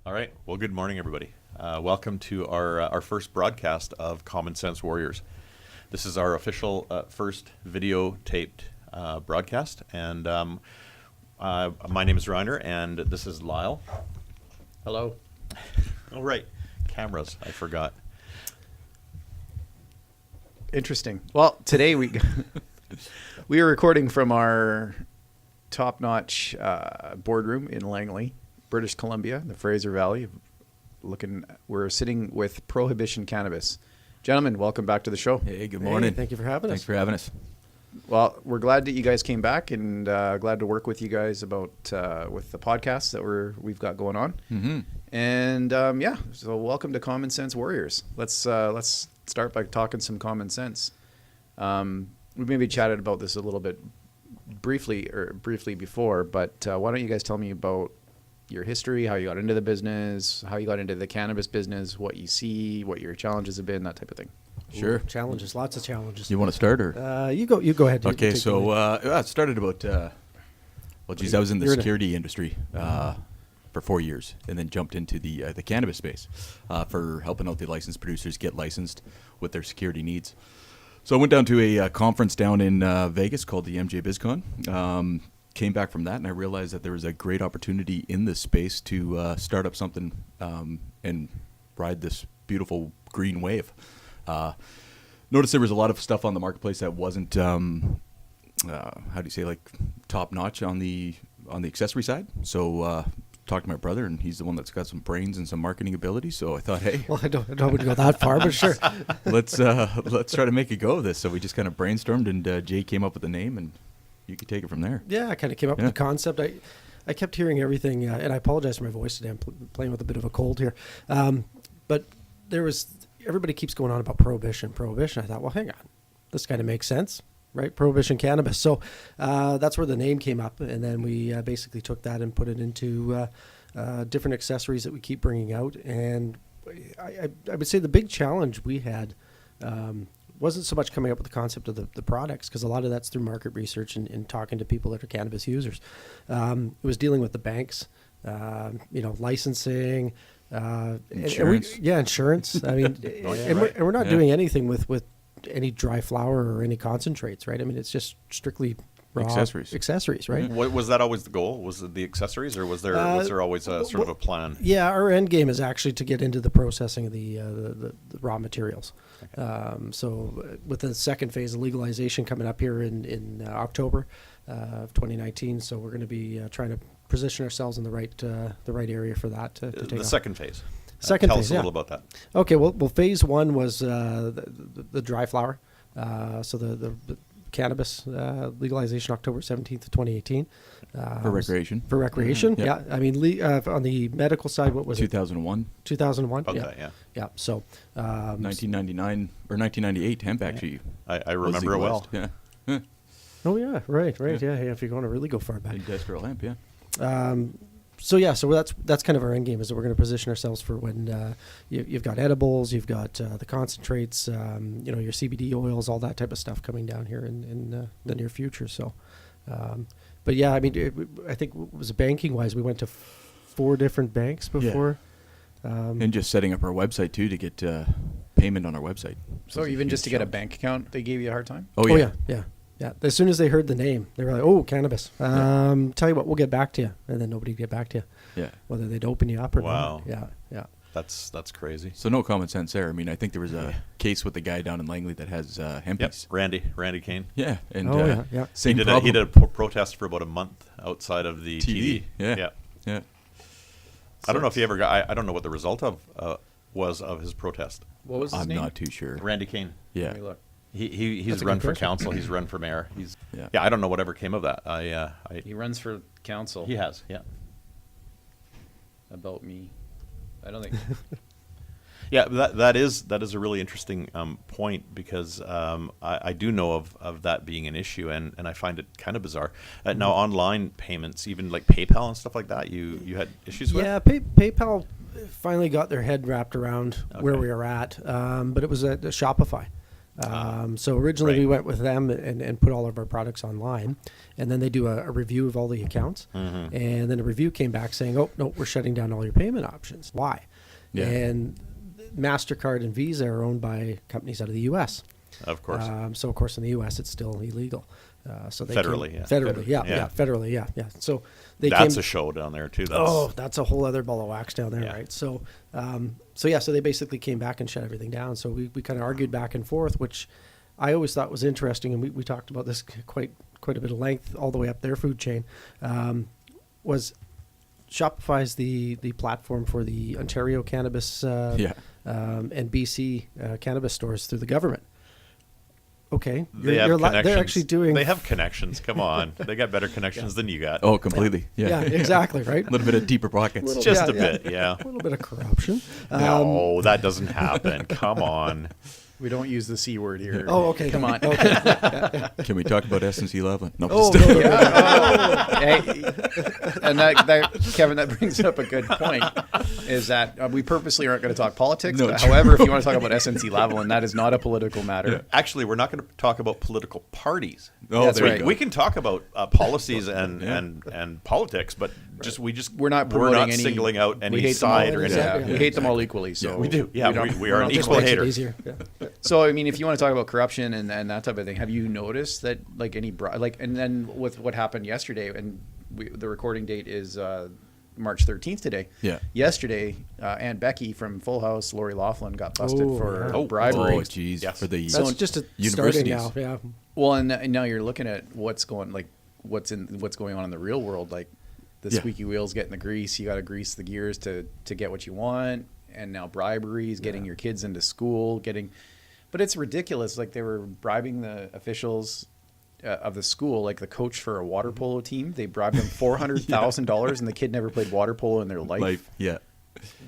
All right. Well, good morning, everybody. Welcome to our first broadcast of Common Sense Warriors. This is our official first video taped broadcast, and my name is Reiner, and this is Lyle. Hello. Oh, right. Cameras. I forgot. Interesting. Well, today we are recording from our top-notch boardroom in Langley, British Columbia, the Fraser Valley. We're sitting with Prohibition Cannabis. Gentlemen, welcome back to the show. Hey, good morning. Hey, thank you for having us. Thanks for having us. Well, we're glad that you guys came back, and glad to work with you guys about with the podcast that we've got going on. Mm-hmm. And so welcome to Common Sense Warriors. Let's start by talking some common sense. We maybe chatted about this a little bit briefly before, but why don't you guys tell me about your history, how you got into the business, how you got into the cannabis business, what you see, what your challenges have been, that type of thing. Sure. Ooh, challenges, lots of challenges. You want to start, or? You go ahead. Okay, so it started about, I was in the security industry for 4 years, and then jumped into the cannabis space for helping out the licensed producers get licensed with their security needs. So I went down to a conference down in Vegas called the MJ BizCon. Came back from that, and I realized that there was a great opportunity in this space to start up something and ride this beautiful green wave. Noticed there was a lot of stuff on the marketplace that wasn't, top notch on the accessory side. So talked to my brother, and he's the one that's got some brains and some marketing ability. So I thought, hey, well, I don't want to go that far, but sure. let's try to make a go of this. So we just kind of brainstormed, and Jay came up with the name, and you could take it from there. Yeah, I kind of came up with the concept. I kept hearing everything, and I apologize for my voice today. I'm playing with a bit of a cold here. But everybody keeps going on about prohibition. I thought, well, hang on. This kind of makes sense, right? Prohibition Cannabis. So that's where the name came up, and then we basically took that and put it into different accessories that we keep bringing out. And I would say the big challenge we had wasn't so much coming up with the concept of the products, because a lot of that's through market research and talking to people that are cannabis users. It was dealing with the banks, licensing, insurance. Insurance. I mean, and we're not doing anything with any dry flower or any concentrates, right? I mean, it's just strictly raw accessories, right? What, was that always the goal? Was it the accessories, or was there always a sort of a plan? Yeah, our end game is actually to get into the processing of the raw materials. Okay. So with the second phase of legalization coming up here in October of 2019, so we're going to be trying to position ourselves in the right area for that to take the off. Second phase. Tell us a little about that. Okay, well, phase one was the dry flower. So the cannabis legalization October 17th of 2018. For recreation. For recreation, Mm-hmm. yeah. I mean, on the medical side, what was 2001. 2001. Okay, yeah. So 1999 or 1998 hemp actually. I remember it well. Yeah. Oh yeah, right. Yeah. If you're going to really go far back. Industrial hemp, yeah. So that's kind of our end game, is that we're going to position ourselves for when you've got edibles, you've got the concentrates, your CBD oils, all that type of stuff coming down here in the near future. So, but yeah, I mean, I think it was banking wise, we went to 4 different banks before. Yeah. And just setting up our website too to get payment on our website. So even just to get a bank account, they gave you a hard time? Oh yeah. Yeah. As soon as they heard the name, they were like, "Oh, cannabis." Tell you what, we'll get back to you, and then nobody would get back to you. Yeah. Whether they'd open you up or not. Yeah. That's crazy. So no common sense there. I mean, I think there was a case with the guy down in Langley that has hempies. Yep. Randy Kane. Yeah. And Same problem. He did a protest for about a month outside of the TV. Yeah. I don't know if he ever got. I don't know what the result was of his protest. What was his name? I'm not too sure. Randy Kane. Yeah. Let me look. He's run for council. He's run for mayor. I don't know whatever came of that. He runs for council. He has. Yeah. About me. I don't think. Yeah, that is a really interesting point, because I do know of that being an issue, and I find it kind of bizarre. Now, online payments, even like PayPal and stuff like that, you had issues with? Yeah, PayPal finally got their head wrapped around where we were at, but it was a Shopify. So originally Right. we went with them and put all of our products online, and then they do a review of all the accounts, and then a review came back saying, "Oh no, we're shutting down all your payment options." Why? Yeah. And MasterCard and Visa are owned by companies out of the U.S. Of course. So of course in the U.S. it's still illegal. So they Federally, came, yeah. federally, yeah, Yeah. federally, yeah. So they That's came, a show down there too. that's a whole other ball of wax down there, Yeah. right? So, so they basically came back and shut everything down. So we kind of argued back and forth, which I always thought was interesting, and we talked about this quite a bit of length all the way up their food chain. Was Shopify's the platform for the Ontario cannabis and BC cannabis stores through the government. Okay, They have connections. they're actually doing. They have connections. Come on, they got better connections than you got. Oh, completely. Yeah, exactly, right. A little bit of deeper pockets. Just a bit, yeah. A little bit of corruption. No, that doesn't happen. Come on. We don't use the C word here. Oh, okay. Come on. Okay. Can we talk about S1E1? No. Oh, just- no, no, no. Hey, and that Kevin, that brings up a good point. Is that we purposely aren't going to talk politics. No. However, if you want to talk about SNC-Lavalin, that is not a political matter. Actually, we're not going to talk about political parties. Oh, That's there right. you go. We can talk about policies and politics, but We're not promoting not any, singling out we any hate them all. side or anything. Yeah, Yeah. we hate them all equally. So We do. Yeah, don't- we are an not equal Makes it hater. easier. Yeah. So I mean, if you want to talk about corruption and that type of thing, have you noticed that like and then with what happened yesterday, and the recording date is March 13th today. Yeah. Yesterday, Aunt Becky from Full House, Lori Laughlin, got busted Oh, for yeah. bribery. Oh, geez. Yes. For the That's just starting universities. now. Yeah. Well, and now you're looking at what's going on in the real world. Like the Yeah. squeaky wheels getting the grease. You got to grease the gears to get what you want. And now briberies, getting your kids into school, but it's ridiculous. Like they were bribing the officials of the school, like the coach for a water polo team. They bribed him $400,000, and the kid never played water polo in their life. Yeah.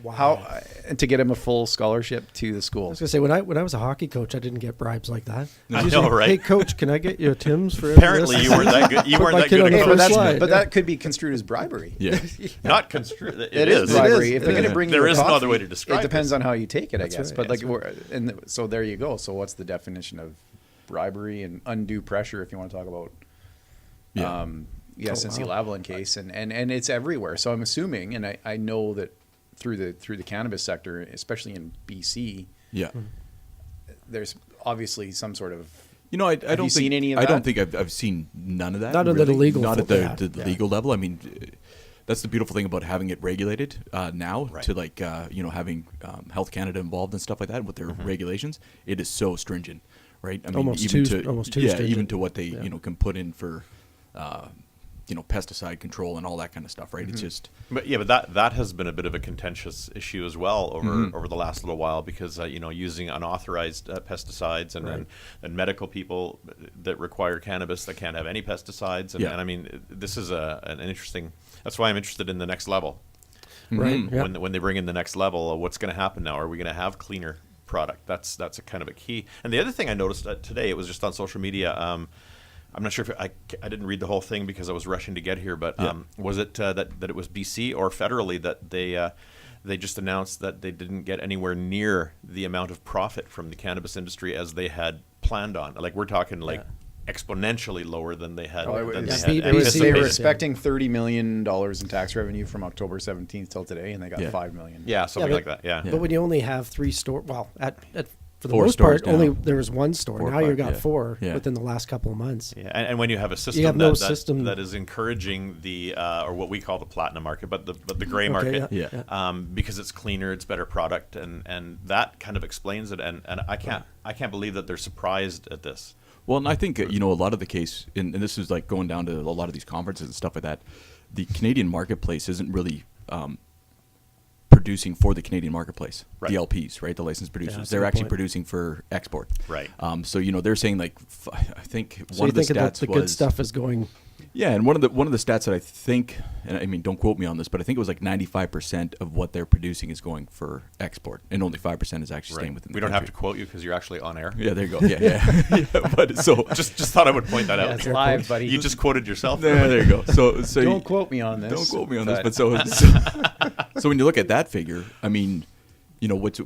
Wow. And to get him a full scholarship to the I school. was gonna say when I was a hockey coach, I didn't get bribes like that. I Usually, know, right? Hey, coach, can I get you a Tim's for Apparently, this? you weren't that good. You Put weren't my that kid good on a the coach. first slide. But that could be construed as bribery. Yeah. Not construed. It is bribery. If they're going to bring There you a is no coffee, other way to describe it. Depends this. on how you take it, I That's guess. right. But like, so there you go. So what's the definition of bribery and undue pressure? If you want to talk about, Yeah. the SNC-Lavalin case, and it's everywhere. So I'm assuming, and I know that through the cannabis sector, especially in BC, Yeah. there's obviously some sort of. You know, I don't you think, seen any of I don't that? think I've seen none of that. Not at the legal Not at yeah, the yeah. legal level. I mean, that's the beautiful thing about having it regulated now. Right. To like having Health Canada involved and stuff like that with their regulations. It is so stringent, right? I mean, Almost even too- to almost too even stringent. to what they Yeah. can put in for pesticide control and all that kind of stuff, right? It's just But that has been a bit of a contentious issue as well over the last little while because using unauthorized pesticides and medical people that require cannabis that can't have any pesticides and I mean this is an interesting. That's why I'm interested in the next level. Right. Yeah. When they bring in the next level, what's going to happen now? Are we going to have cleaner product? That's a kind of a key. And the other thing I noticed today, it was just on social media. I'm not sure if I didn't read the whole thing because I was rushing to get here, but was it that it was BC or federally that they just announced that they didn't get anywhere near the amount of profit from the cannabis industry as they had planned on? Like we're talking like exponentially lower than they had. Oh, than yeah, they had BC They anticipated. were expecting $30 million in tax revenue from October 17th till today, and they got Yeah. $5 million. Yeah, something but- like that. Yeah. But when you only have 3 stores, for the 4 most stores part, only now. there was 1 store. 4 or Now you've 5, got yeah. 4 Yeah. within the last couple of months. Yeah, and when you have a system, have no that system- that is encouraging the or what we call the platinum market, but the gray Okay, market, yeah. because it's cleaner, it's better product, and that kind of explains it. And I can't believe that they're surprised at this. Well, and I think a lot of the case, and this is like going down to a lot of these conferences and stuff like that. The Canadian marketplace isn't really producing for the Canadian marketplace. Right. The LPs, right? The licensed producers. that's a They're good actually point. producing for export. Right. So they're saying like I think So one you of the think that stats the was good stuff is going. Yeah, and one of the stats that I think, and I mean, don't quote me on this, but I think it was like 95% of what they're producing is going for export, and only 5% is actually staying within. We the don't have to country. quote you because you're actually on air. Yeah, there you go. Yeah. Yeah, but so Just thought I would point that out. It's live, buddy. You just quoted yourself. there you go. So Don't quote me on this. Don't quote me on this, but- but so when you look at that figure, I mean, what's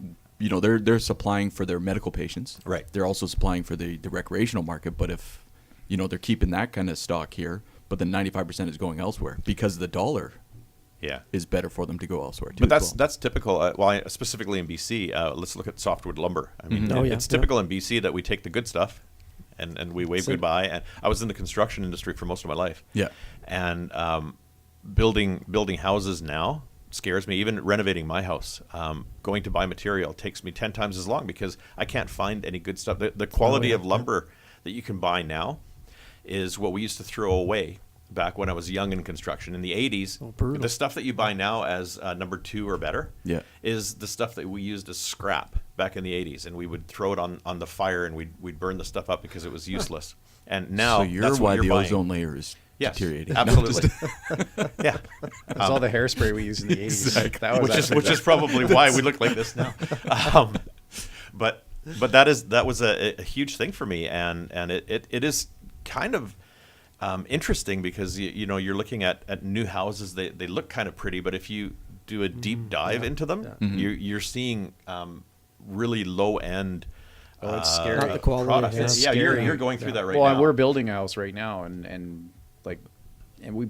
they're supplying for their medical patients. Right. They're also supplying for the recreational market. But if, they're keeping that kind of stock here, but then 95% is going elsewhere because the dollar Yeah. is better for them to go elsewhere too. But as well. that's typical. Specifically in BC, let's look at softwood lumber. I mean, Oh, yeah, it's typical in BC that we take the good stuff, and we wave So- goodbye. And I was in the construction industry for most of my life. Yeah. And building houses now scares me. Even renovating my house, going to buy material takes me 10 times as long because I can't find any good stuff. The quality of lumber that you can buy now is what we used to throw away back when I was young in construction in the 80s. Oh, brutal. The stuff that you buy now as number 2 or better Yeah. is the stuff that we used as scrap back in the 80s, and we would throw it on the fire and we'd burn the stuff up because it was useless. And now So you're that's what why you're the buying. ozone layer is Yes, deteriorating. absolutely. Yeah, It's all the hairspray we used in the 80s. Exactly. That was which is probably why we look like this now. But that was a huge thing for me, and it is kind of interesting because you're looking at new houses. They look kind of pretty, but if you do a deep dive into them, you're seeing really low end. Oh, it's scary. Not the quality, products. yeah. Yeah, Scary. you're going through that right well, now. and we're building a house right now, and we're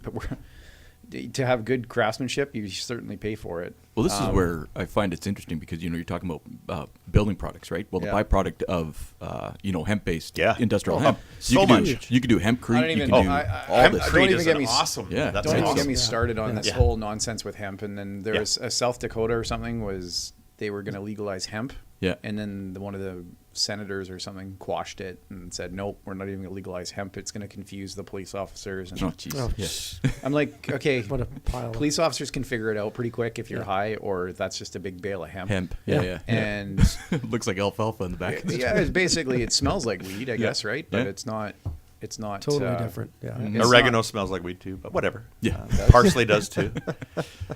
to have good craftsmanship, you certainly pay for it. Well, this is where I find it's interesting because you're talking about building products, right? Well, the Yeah. byproduct of hemp-based Yeah. industrial Oh, hemp. so you can much. You can do hempcrete. I don't even- you can do I- all hemp this. don't creed even is get an me- awesome. Yeah. that's Don't even awesome. get me started on this Yeah. whole nonsense with hemp. And then there Yeah. was a South Dakota or something they were going to legalize hemp. Yeah. And then one of the senators or something quashed it and said, nope, we're not even going to legalize hemp. It's going to confuse the police officers. And Oh, jeez. Oh, Yeah. I'm like, okay, What a pile of- police officers can figure it out pretty quick if you're high, or that's just a big bale of hemp. Hemp. Yeah. Yeah. And Looks like alfalfa in the back. yeah, it's basically, it smells like weed, I guess, right? But Yeah. it's not. Totally different. Yeah. It's Oregano not- smells like weed too, but whatever. Yeah. Parsley does too.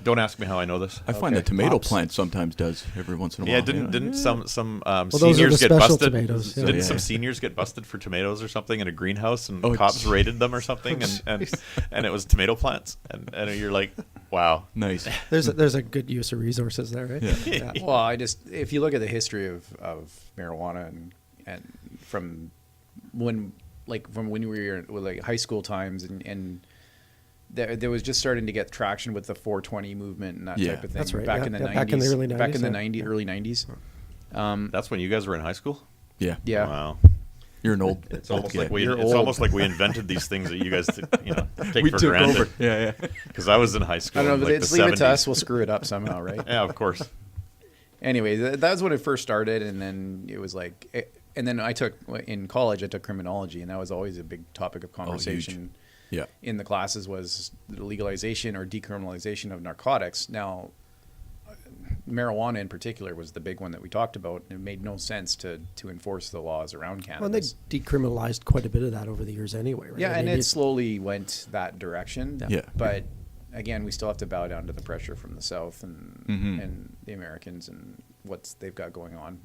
Don't ask me how I know this. I find Okay. the tomato Hops. plant sometimes does every once in a while. Yeah, didn't some those are the seniors get special busted? tomatoes, yeah. Didn't Yeah. some seniors get busted for tomatoes or something in a greenhouse, and Oh, cops gee. raided them or something, and it was tomato plants, and you're like, wow. Nice. There's a good use of resources there, right? Yeah. Well, if you look at the history of marijuana and from when we were in like high school times and there was just starting to get traction with the 420 movement and that Yeah. type of thing. That's right, Back yeah. in the Yeah, 90s. back in the early Back in the 90s, yeah. early 90s. That's when you guys were in high school. Yeah. Yeah. Wow. You're an old. It's almost kid. like we You're it's old. almost like we invented these things that you guys take We for took granted. over. Yeah, yeah. Because I was in high school. I don't in know, but like let's the leave it to 70s. us. We'll screw it up somehow, right? Yeah, of course. Anyway, that was when it first started, and then it was like, and then in college I took criminology, and that was always a big topic of conversation. Yeah. In the classes was the legalization or decriminalization of narcotics. Now, marijuana in particular was the big one that we talked about. It made no sense to enforce the laws around Well, and they cannabis. decriminalized quite a bit of that over the years anyway, right? Yeah, I and mean, it slowly went that direction. Yeah. But again, we still have to bow down to the pressure from the South and Mhm. and the Americans and what they've got going on.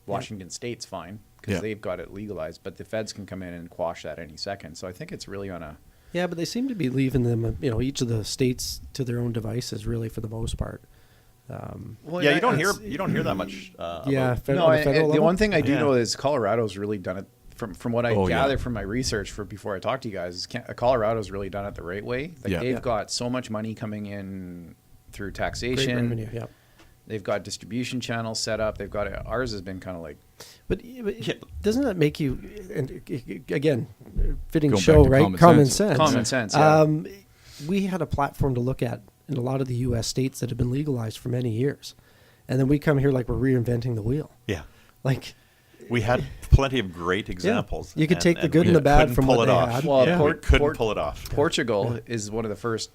Washington State's fine because Yeah. they've got it legalized, but the feds can come in and quash that any second. So I think it's really on a Yeah, but they seem to be leaving them, each of the states to their own devices, really, for the most part. well, Yeah, you don't hear that much. Yeah, about- No, on the and federal the level? one thing I do Yeah. know is Colorado's really done it from what I Oh, yeah. gather from my research for before I talk to you guys. Is Colorado's really done it the right way. Like Yeah. they've Yeah. got so much money coming in through Great taxation. revenue, yeah. They've got distribution channels set up. They've got ours has been kind of like But Yeah. doesn't that make you, and again, fitting Going show, back to right? common sense. sense. Common sense, yeah. We had a platform to look at in a lot of the U.S. states that have been legalized for many years. And then we come here like we're reinventing the wheel. Yeah. Like, We had plenty of great examples. You could take the good we and the bad couldn't from pull what it they off. had. Well, Yeah, we couldn't pull it off. Portugal is one of the first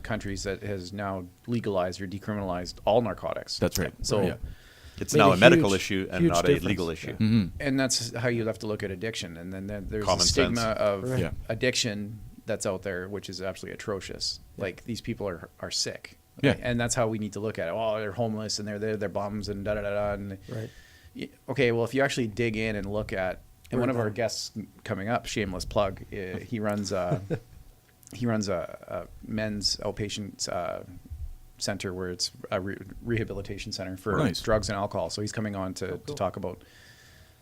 countries that has now legalized or decriminalized all narcotics. That's right. So. Yeah. It's Made now a a medical huge- issue and huge not a difference, legal yeah. issue. Mm-hmm. And that's how you have to look at addiction. And then there's Common a stigma sense. of Right. Yeah. addiction that's out there, which is absolutely atrocious. Like these people are sick. Yeah. And that's how we need to look at it. Oh, they're homeless and they're bums and da da da da. And right. okay, well, if you actually dig in and look at, and one of our Word. guests coming up, shameless plug, he runs a men's outpatient center where it's a rehabilitation center for Nice. drugs and alcohol. So he's coming on to talk about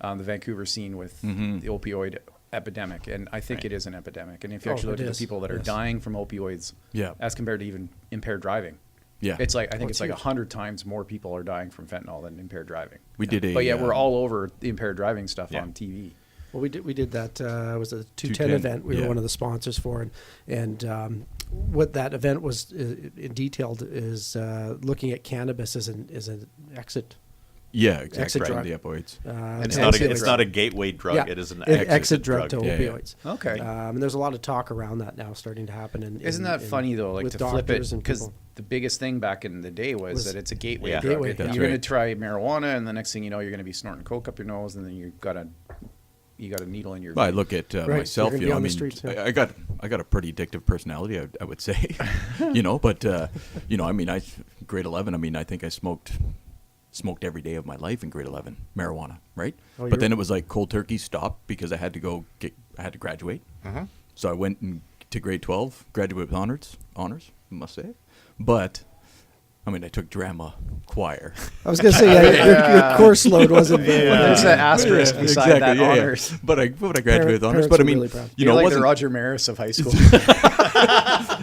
the Vancouver scene with the opioid epidemic. And I think it is an epidemic. And if you actually it look at the is. people that are Yes. dying from opioids, Yeah. as compared to even impaired driving, Yeah. it's like I think it's it's like huge. 100 times more people are dying from fentanyl than impaired driving. We did a. But yet we're all over the impaired driving stuff Yeah. on TV. Well, we did that. Was a 210 210, event. We were yeah. one of the sponsors for, and what that event was in detailed is looking at cannabis as an exit. Yeah, exactly. Exit Right. drug. The opioids. It's and not exit it's drug. not a gateway drug. Yeah. It is an exit drug to Yeah, yeah. opioids. Okay. And there's a lot of talk around that now starting to happen. Isn't that funny though? Like with to flip it, doctors and because people. the biggest thing back in the day was that it's a gateway Yeah. drug. Gateway, You're that's going to right. try marijuana, and the next thing you know, you're going to be snorting coke up your nose, and then you got a needle in your. Well, I look at Right, myself. you're gonna You be know, I on the mean, streets, yeah. I got a pretty addictive personality. I would say, but you know, I mean, grade 11. I mean, I think I smoked every day of my life in grade 11 marijuana, right? Oh, But then it was like cold turkey stopped because I had to I had to graduate. So I went to grade 12, graduated with honors, I must say. But I mean, I took drama choir. I was going to say your course load wasn't very. There's an asterisk beside that honors. But I graduated with honors. Parents But I were mean, really proud. you You're know, it like the wasn't, Roger Maris of high school.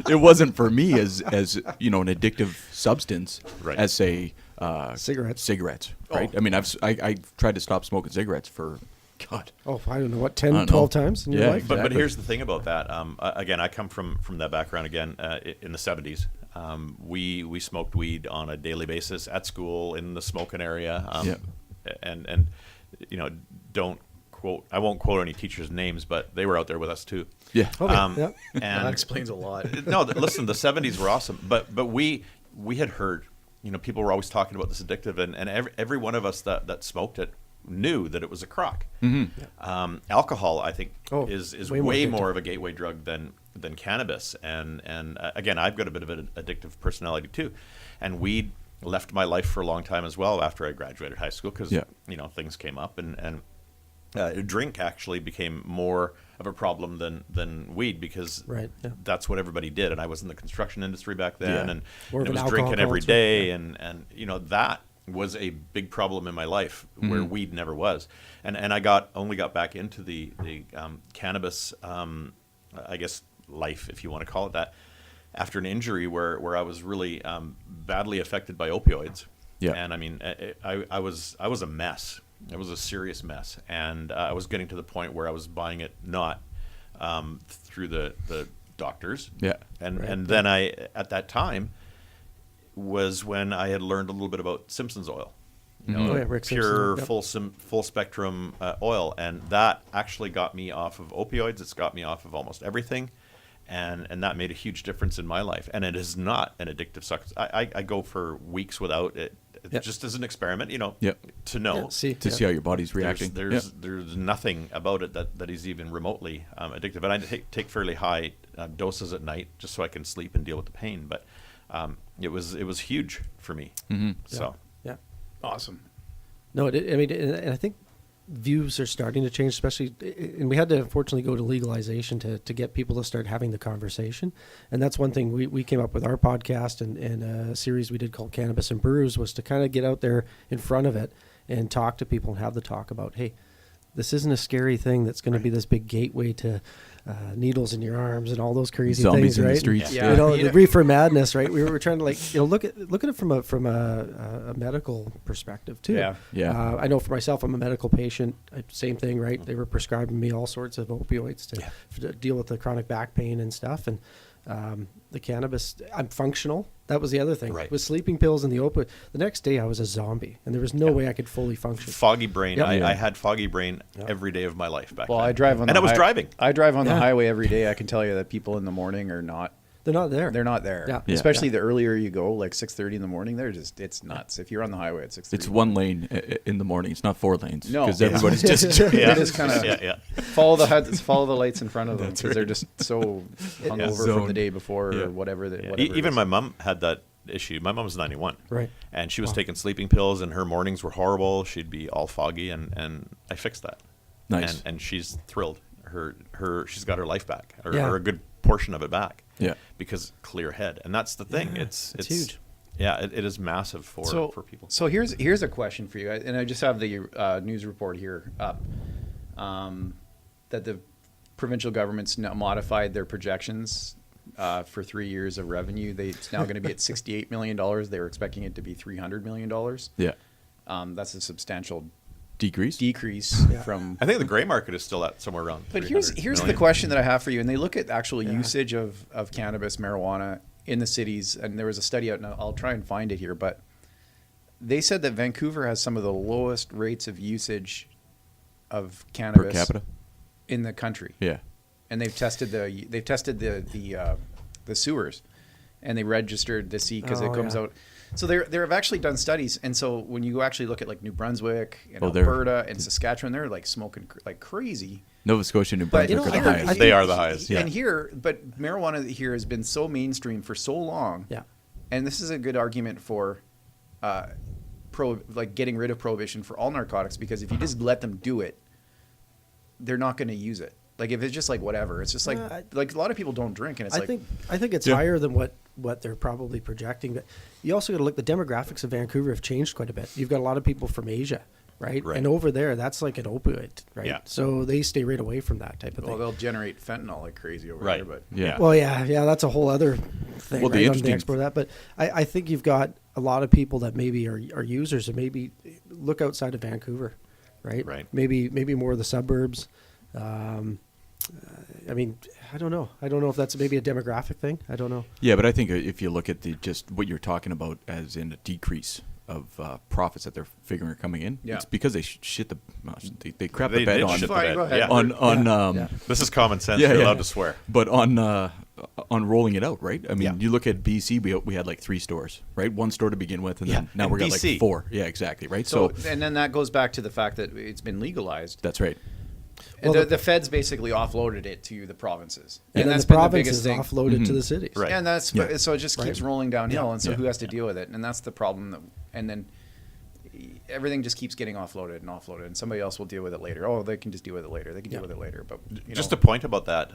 it wasn't for me as you know, an addictive substance Right. as say Cigarettes. right? I mean, I tried to stop smoking cigarettes for God. Oh, I don't know what, I 10, don't 12 know. times in your Yeah. life? But Exactly. here's the thing about that. Again, I come from that background. Again, in the 70s, we smoked weed on a daily basis at school in the smoking area. And you know, I won't quote any teachers' names, but they were out there with us too. Yeah. Okay, yeah. And That explains a lot. no, listen, the 70s were awesome, but we had heard, you know, people were always talking about this addictive, and every one of us that smoked it knew that it was a crock. Alcohol, I think, is way way more more of a gateway drug than cannabis, and again, I've got a bit of an addictive personality too, and weed left my life for a long time as well after I graduated high school because Yeah. you know, things came up, and drink actually became more of a problem than weed because Right, yeah. that's what everybody did, and I was in the construction industry back then, Yeah. and More of it an was alcohol drinking every culture, day, and you know, that was a big problem in my life where weed never was, and I only got back into the cannabis, I guess, life, if you want to call it that, after an injury where I was really badly affected by opioids. Yeah. And I mean, I was a mess. It was a serious mess, and I was getting to the point where I was buying it not through the doctors. Yeah. And then I, at that time, was when I had learned a little bit about Simpson's oil. You know, Oh, yeah, Rick pure Simpson, yep. full spectrum oil, and that actually got me off of opioids. It's got me off of almost everything, and that made a huge difference in my life. And it is not an addictive substance. I go for weeks without it, Yep. just as an experiment, you know, Yep. to know. Yeah, see, To see how your body's reacting. There's nothing about it that is even remotely addictive. And I take fairly high doses at night just so I can sleep and deal with the pain. But it was huge for me. So Yeah. Awesome. No, I mean, and I think views are starting to change, especially, and we had to unfortunately go to legalization to get people to start having the conversation. And that's one thing we came up with our podcast and a series we did called Cannabis and Brews was to kind of get out there in front of it and talk to people and have the talk about, hey, this isn't a scary thing that's going to be this big gateway to needles in your arms and all those crazy Zombies things, in the right? streets. Yeah. You know, Yeah. the reefer madness, right? We were trying to look at it from a medical perspective too. Yeah. Yeah. I know for myself, I'm a medical patient. Same thing, right? They were prescribing me all sorts of opioids to deal with the chronic back pain and stuff. And the cannabis, I'm functional. That was the other thing. Right. With sleeping pills and the opioid, the next day I was a zombie, and there was no way I could fully function. foggy brain. Yep. I had foggy brain every day of my life back Well, then. I drive on and the I was driving. I drive on the Yeah. highway every day. I can tell you that people in the morning are not. They're not there. They're not there. Yeah. Yeah. Especially the earlier you go, like 6:30 in the morning. It's nuts. If you're on the highway at 6:30, It's one lane in the morning. It's not 4 lanes. No. Because Yeah. everybody's just Yeah. They just kind of yeah. follow the lights in front of them because they're just so hungover from the Zoned. day before Yeah. or whatever. Yeah. Whatever it Even is. my mom had that issue. My mom was 91. Right. And she was Wow. taking sleeping pills, and her mornings were horrible. She'd be all foggy, and I fixed that. Nice. And she's thrilled. She's got her life back, or, Yeah. or a good portion of it back. Yeah. Because clear head, and that's the thing. Yeah, It's huge. Yeah, it is massive for people. So here's a question for you, and I just have the news report here up, that the provincial government's now modified their projections for 3 years of revenue. It's now going to be at $68 million. They were expecting it to be $300 million. Yeah. That's a substantial Decrease. from. I think the gray market is still at somewhere around. But here's the million. question that I have for you, and they look at actual usage of cannabis, marijuana in the cities, and there was a study out, and I'll try and find it here, but they said that Vancouver has some of the lowest rates of usage of cannabis Per capita. in the country. Yeah. And they've tested the sewers, and they registered the C because it comes out. So they've actually done studies, and so when you actually look at like New Brunswick and Alberta and Saskatchewan, they're like smoking like crazy. Nova Scotia and New But Brunswick are the here, highest. They are the highest. And here, but marijuana here has been so mainstream for so long. Yeah. And this is a good argument for getting rid of prohibition for all narcotics, because if you just let them do it, they're not going to use it. Like if it's just like whatever, it's just like a lot of people don't drink, and it's I think it's higher than what they're probably projecting. But you also got to look. The demographics of Vancouver have changed quite a bit. You've got a lot of people from Asia, right? Right. And over there, that's like an opioid, right? Yeah. So they stay right away from that type of well, thing. they'll generate fentanyl like crazy over Right. there, but Yeah. Well, yeah, that's a whole other thing. Well, the right, on interesting- export of that, but I think you've got a lot of people that maybe are users and maybe look outside of Vancouver, right? Right. Maybe more of the suburbs. I mean, I don't know. I don't know if that's maybe a demographic thing. I don't know. Yeah, but I think if you look at just what you're talking about as in a decrease of profits that they're figuring are coming in, Yeah. it's because they shit the they crap the They bed did on shit the Fine, bed. go ahead. Yeah. on This is common sense. Yeah, You're yeah. allowed to swear. but on rolling it out, right? I mean, Yeah. you look at BC, we had like 3 stores, right? 1 store to begin with, and Yeah, then now in we got BC. like 4. Yeah, exactly, right? so So and then that goes back to the fact that it's been legalized. that's right. And Well, the feds basically offloaded it to the provinces, And then that's the been the provinces biggest thing. offloaded to the cities. Right. And that's Yeah. so it just keeps rolling downhill, Yeah. and so Yeah. who has to deal with it? And that's the problem. And then everything just keeps getting offloaded, and somebody else will deal with it later. Oh, they can just deal with it later. They can deal with it later. But Just a point about that.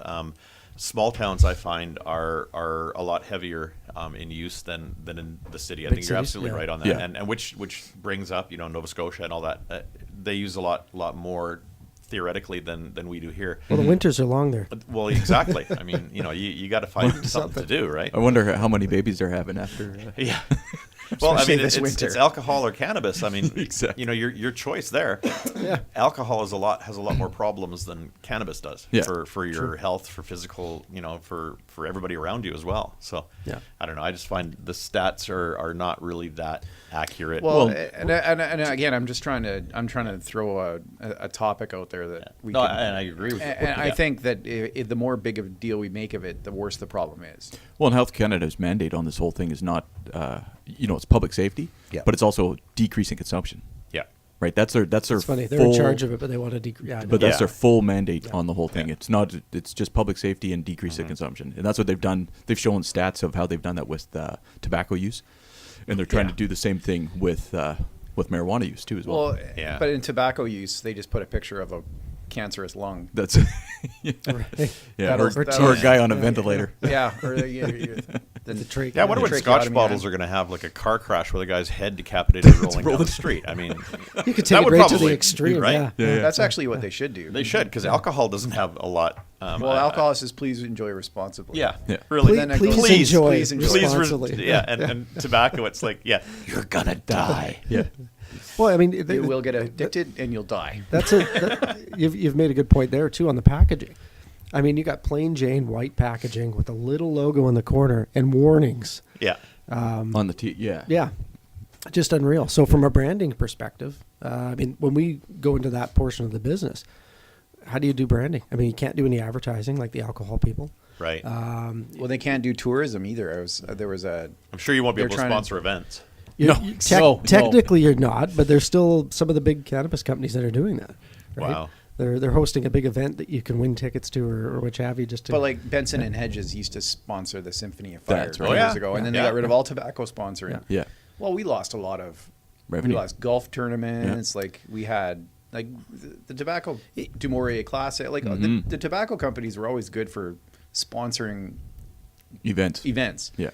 Small towns, I find, are a lot heavier in use than in the city. I Big think you're cities, absolutely yeah. right on that. Yeah. And which brings up Nova Scotia and all that. They use a lot more theoretically than we do here. Well, the winters are long there. Well, exactly. I mean, you got to find something to do, right? I wonder how many babies they're having after. Yeah. Well, I Especially mean, this it's winter. alcohol or cannabis. I mean, Exactly. your choice there. Yeah. Alcohol has a lot more problems than cannabis does Yeah. for your health, for physical, for everybody around you as well. So, Yeah. I don't know. I just find the stats are not really that accurate. well, Well- and again, I'm trying to throw a topic out there that we no, can. and I agree with you. And I Yeah. think that the more big of a deal we make of it, the worse the problem is. Well, and Health Canada's mandate on this whole thing is not, it's public safety, Yeah. but it's also decreasing consumption, Yeah. right? That's their It's funny. They're full, in charge of it, but they want to decrease. Yeah, I know. But that's Yeah. their full mandate on the whole thing. Yeah. It's not. It's just public safety and decrease Mm-hmm. of consumption, and that's what they've done. They've shown stats of how they've done that with tobacco use, and they're trying Yeah. to do the same thing with marijuana use too as well. Well, Yeah. but in tobacco use, they just put a picture of a cancerous lung. That's yeah, Right. yeah That'll- or, that'll- or a guy on a yeah, venter. Yeah, or the trach. Yeah, I wonder what Scotch tracheotomy bottles man. are going to have, like a car crash where the guy's head decapitated rolling down rolling- the street. I mean, You could that take it would right to probably the be extreme. right. Yeah. Yeah, yeah. That's actually what they should do. They should, because alcohol doesn't have a lot. Well, alcohol says please enjoy responsibly. Yeah, Yeah. really. Then it Please goes- enjoy please enjoy. responsibly. Yeah, and tobacco, it's like, yeah, you're gonna die. Yeah, Well, I mean, You will get addicted and you'll die. That's you've made a good point there too on the packaging. I mean, you got plain Jane white packaging with a little logo in the corner and warnings. Yeah, on the yeah. Yeah, just unreal. So from a branding perspective, I mean, when we go into that portion of the business, how do you do branding? I mean, you can't do any advertising like the alcohol people. right. Well, they can't do tourism either. There was a I'm sure you won't be they're able to trying to- sponsor events. You're- No. you- No. technically you're not, but there's still some of the big cannabis companies that are doing that. Right? Wow. They're hosting a big event that you can win tickets to or which have you just to. But like Benson and Hedges used to sponsor the Symphony of Fire That's 20 right. years Oh, yeah. ago, and then Yeah. they got rid of all tobacco sponsoring. Yeah. Yeah. Well, we lost a lot of Revenue. We lost golf tournaments. Like we had like the tobacco Du Maurier Classic. Like the tobacco companies were always good for sponsoring Events. events, Yeah.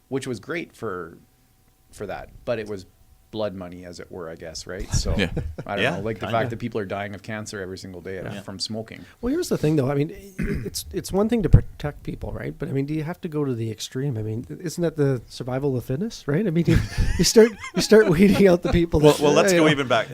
which was great for for that, but it was blood money, as it were, I guess, right? So Yeah. I don't Yeah, know, like the kinda. fact that people are dying of cancer every single day from smoking. Well, here's the thing, though. I mean, it's one thing to protect people, right? But I mean, do you have to go to the extreme? I mean, isn't that the survival of the fittest, right? I mean, you start weeding out the people. Well, That, let's you go know. even back.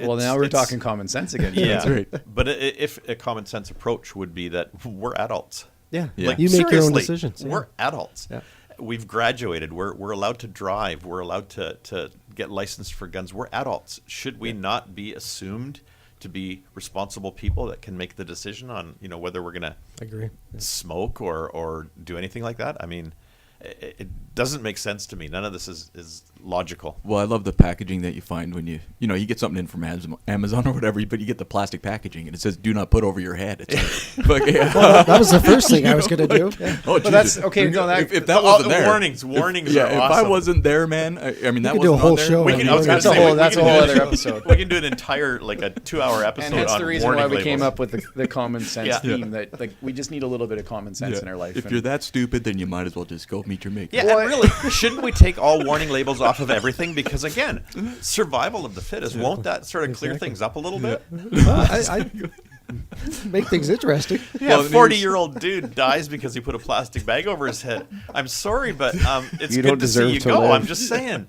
Well, now we're talking common sense again. Yeah, That's right. But if a common sense approach would be that we're adults. Yeah, Yeah. Like, you make your own seriously, decisions. Yeah. We're adults. Yeah. We've graduated. We're allowed to drive. We're allowed to get licensed for guns. We're adults. Should we not be assumed to be responsible people that can make the decision on, whether we're going to I agree. smoke or do anything like that? I mean, it doesn't make sense to me. None of this is logical. Well, I love the packaging that you find when you get something in from Amazon or whatever, but you get the plastic packaging and it says "Do not put over your head." It's like, Well, that was the first thing I was going to do. Yeah. oh, But that's Jesus. okay. No, that, If that wasn't there, warnings if are if I awesome. wasn't there, man, I mean that could do a wasn't whole on there. show We on can, the I was gonna That's a say, whole- we that's can a whole do other episode. We can do an entire, like a 2-hour episode and hence on the reason warning why we labels. came up with the common sense Yeah. theme that like we just need a little bit of common sense Yeah. in our life. If and- you're that stupid, then you might as well just go meet your mate. Yeah, Well, and really, shouldn't we take all warning labels off of everything? Because again, survival of the fittest. Won't that sort of clear Exactly. things up a little bit? I make things interesting. Yeah, Well, a 40-year-old dude dies because he put a plastic bag over his head. I'm sorry, but it's You good don't to see deserve you to go. live. I'm just saying,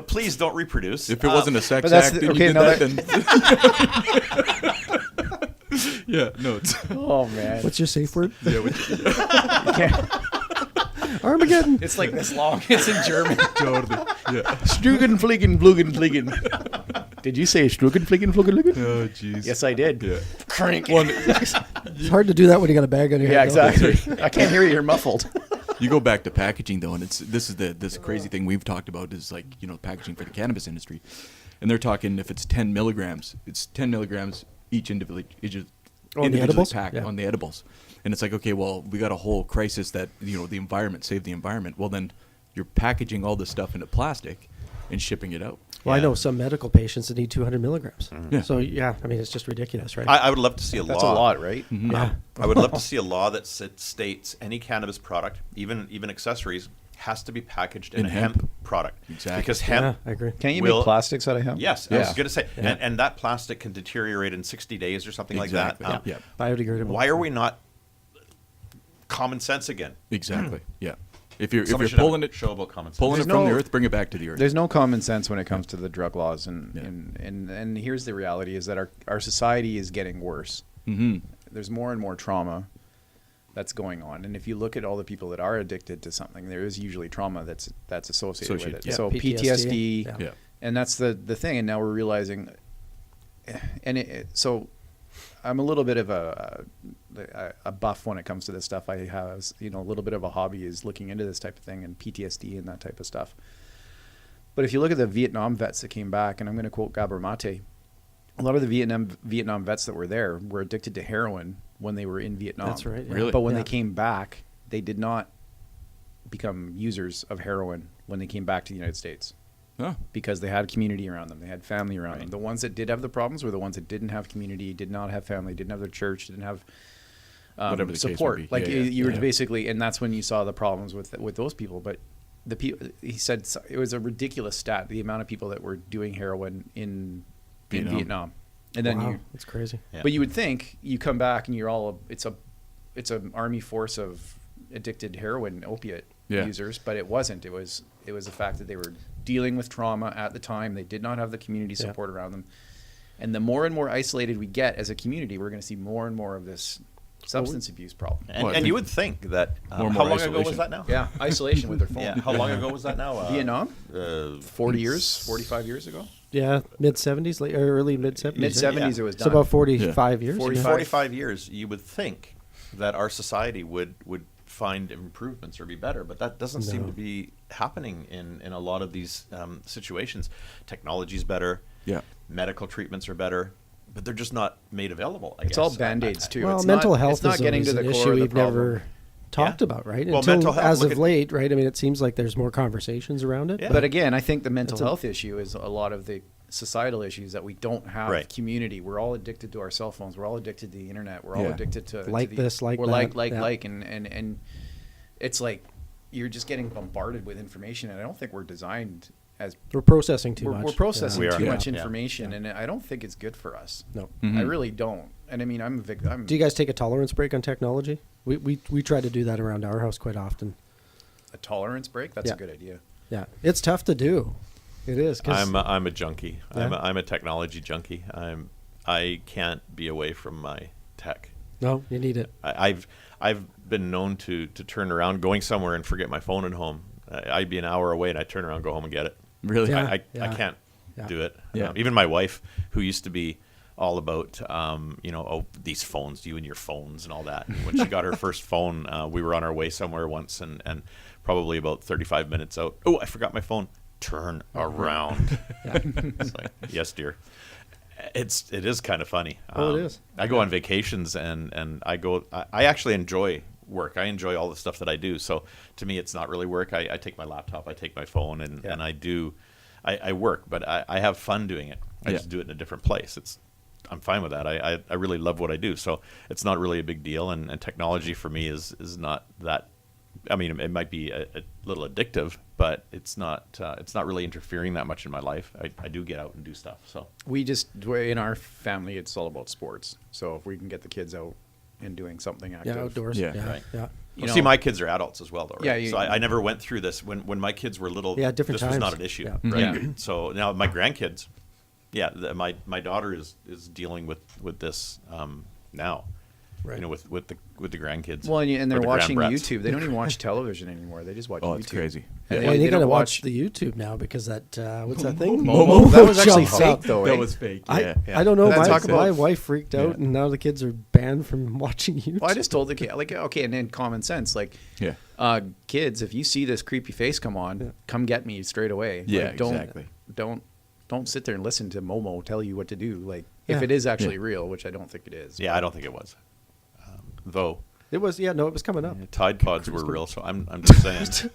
please don't reproduce. If it wasn't a sex but that's act, the- and okay, you did now that, then yeah, no, it's oh man, What's your safe word? yeah, You can't- Armageddon. it's like this long. It's in German. totally, yeah. Strugen, fliegen, flugen, fliegen. Did you say Strugen, fliegen, flugen, fliegen? Oh, jeez. Yes, I did. Yeah. Crank. It's hard to do that when you got a bag on your Yeah, head. though. exactly. I can't hear you. You're muffled. You go back to packaging though, and this crazy thing we've talked about is like packaging for the cannabis industry, and they're talking if it's 10 milligrams, it's 10 milligrams each individually On the edibles? packed Yeah. on the edibles, and it's like okay, well we got a whole crisis that the environment, save the environment. Well then you're packaging all this stuff into plastic and shipping it out. Well, I Yeah. know some medical patients that need 200 milligrams. Yeah. So yeah, I mean it's just ridiculous, right? I would love to see a That's a law. lot, right? yeah. I would love to see a law that states any cannabis product, even accessories, has to be packaged in In a hemp. hemp product. Exactly. Because Yeah, hemp. I agree. Can't you Will- make plastics out of hemp? Yes, I was Yeah. going to say, Yeah. and that plastic can deteriorate in 60 days or something Exactly. like that. Yeah. Biodegradable. Why are we not common sense again? Exactly. Yeah. If you're Somebody should pulling have a it show about common sense. pulling it There's from the no- earth, bring it back to the earth. There's no common sense when it comes to the drug laws, and Yeah. and here's the reality: is that our society is getting worse. Mm-hmm. There's more and more trauma that's going on, and if you look at all the people that are addicted to something, there is usually trauma that's associated with it. Yeah, So PTSD. PTSD, Yeah. Yeah. and that's the thing. And now we're realizing, so I'm a little bit of a buff when it comes to this stuff. I have a little bit of a hobby is looking into this type of thing and PTSD and that type of stuff. But if you look at the Vietnam vets that came back, and I'm going to quote Gabor Mate, a lot of the Vietnam vets that were there were addicted to heroin when they were in Vietnam. That's right. Yeah. Really? But when Yeah. they came back, they did not become users of heroin when they came back to the United States, Oh. because they had community around them. They had family around them. Right. The ones that did have the problems were the ones that didn't have community, did not have family, didn't have their church, didn't have Whatever the case may support. be. Like Yeah, yeah. you were Yeah. basically, and that's when you saw the problems with those people. But he said it was a ridiculous stat, the amount of people that were doing heroin in Vietnam. And then Wow, that's crazy. Yeah. but you would think you come back and you're all it's an army force of addicted heroin opiate Yeah. users, but it wasn't. It was the fact that they were dealing with trauma at the time. They did not have the community Yeah. support around them. And the more and more isolated we get as a community, we're going to see more and more of this substance abuse problem. And, Well, I and you think would think that more and how more long ago was isolation. that now? Yeah, isolation with their phone. Yeah. How long ago was that now? Vietnam? 40 years, it's- 45 years ago? Yeah, mid 70s, late or early mid 70s. Mid 70s Yeah. it was So done. about 45 years. 45. 45 years, you would think that our society would find improvements or be better, but that doesn't seem No. to be happening in a lot of these situations. Technology's better, Yeah. medical treatments are better, but they're just not made available. I It's guess. all Band-Aids too. Well, It's mental not, health it's not is getting always to the an core issue of the we've problem. never talked Yeah. about, right? Well, Until mental health, as look of at- late, right? I mean, it seems like there's more conversations around it. Yeah. But again, I think the mental That's a- health issue is a lot of the societal issues that we don't have Right. community. We're all addicted to our cell phones. We're all addicted to the internet. We're all Yeah. addicted to Like to this, like we're that. like Yeah. and it's like you're just getting bombarded with information, and I don't think we're designed as We're processing too much. we're processing We are. too Yeah. much Yeah. information, and I don't think it's good for us. No. I really don't. And I mean, I'm a victim. Do you guys take a tolerance break on technology? We try to do that around our house quite often. A tolerance break? That's Yeah. a good idea. Yeah, it's tough to do. It is. 'Cause I'm a junkie. Yeah. I'm a technology junkie. I can't be away from my tech. no, you need it. I've been known to turn around, going somewhere and forget my phone at home. I'd be an hour away and I turn around, go home and get it. Really? Yeah. I can't do it. Yeah. Even my wife, who used to be all about these phones, you and your phones and all that. And when she got her first phone, we were on our way somewhere once, and probably about 35 minutes out, oh, I forgot my phone. Turn around. It's like, yes, dear. It is kind of funny. Oh, it is. I go on vacations and I actually enjoy work. I enjoy all the stuff that I do. So to me, it's not really work. I take my laptop, I take my phone, and I work, but I have fun doing it. I just do it in a different place. I'm fine with that. I really love what I do. So it's not really a big deal. And technology for me is not that. I mean, it might be a little addictive, but it's not really interfering that much in my life. I do get out and do stuff. So In our family, it's all about sports. So if we can get the kids out and doing something active. Yeah, outdoors. Yeah. Yeah, Right. yeah. Well, see, my kids are adults as well, though. Right? Yeah, So I never went through this when my kids were little. Yeah, different This was not times. an issue, Yeah. right? Yeah. So now my grandkids, my daughter is dealing with this now. Right. With the grandkids. Well, and they're or the watching grandbrats. YouTube. They don't even watch television anymore. They just watch YouTube. Oh, it's crazy. And Well, they you don't gotta watch the YouTube now because that what's that thing? Momo. That was actually jumps fake, up. though. That eh? was fake. I, Yeah. I don't know. Let's talk about- My wife freaked out, and now the kids are banned from watching YouTube. Well, I just told the kid, like, okay, and then common sense, like, Yeah. kids, if you see this creepy face come on, come get me straight away. Yeah, Like, don't, exactly. Don't sit there and listen to Momo tell you what to do. Like, Yeah. if it is actually real, which I don't think it is. Yeah, I don't think it was. Though It was it was coming up. Tide Pods were real, so I'm just saying.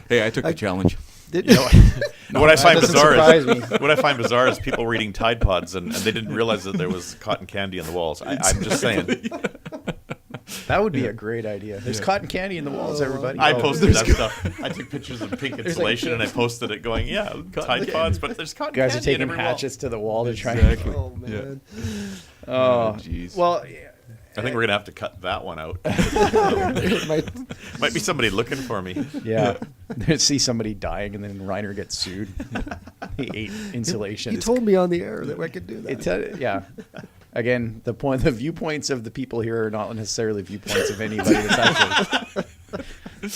Hey, I took the challenge. Did You know, what I find doesn't bizarre surprise is what I find bizarre is people were eating Tide Pods and they didn't realize that there was cotton candy on the walls. I'm just saying. That would be a great idea. There's cotton candy in the walls, everybody. I Oh, posted that stuff. I took pictures of pink insulation and I posted it going, Tide Pods, but there's cotton You guys are candy in taking every wall. hatchets to the wall to try. Exactly. Oh man. Oh, jeez. well, I think we're gonna have to cut that one out. Might be somebody looking for me. yeah. See somebody dying, and then Reiner gets sued. He ate insulation. You told me on the air that I could do that. Yeah. Again, the viewpoints of the people here are not necessarily viewpoints of anybody. That's actually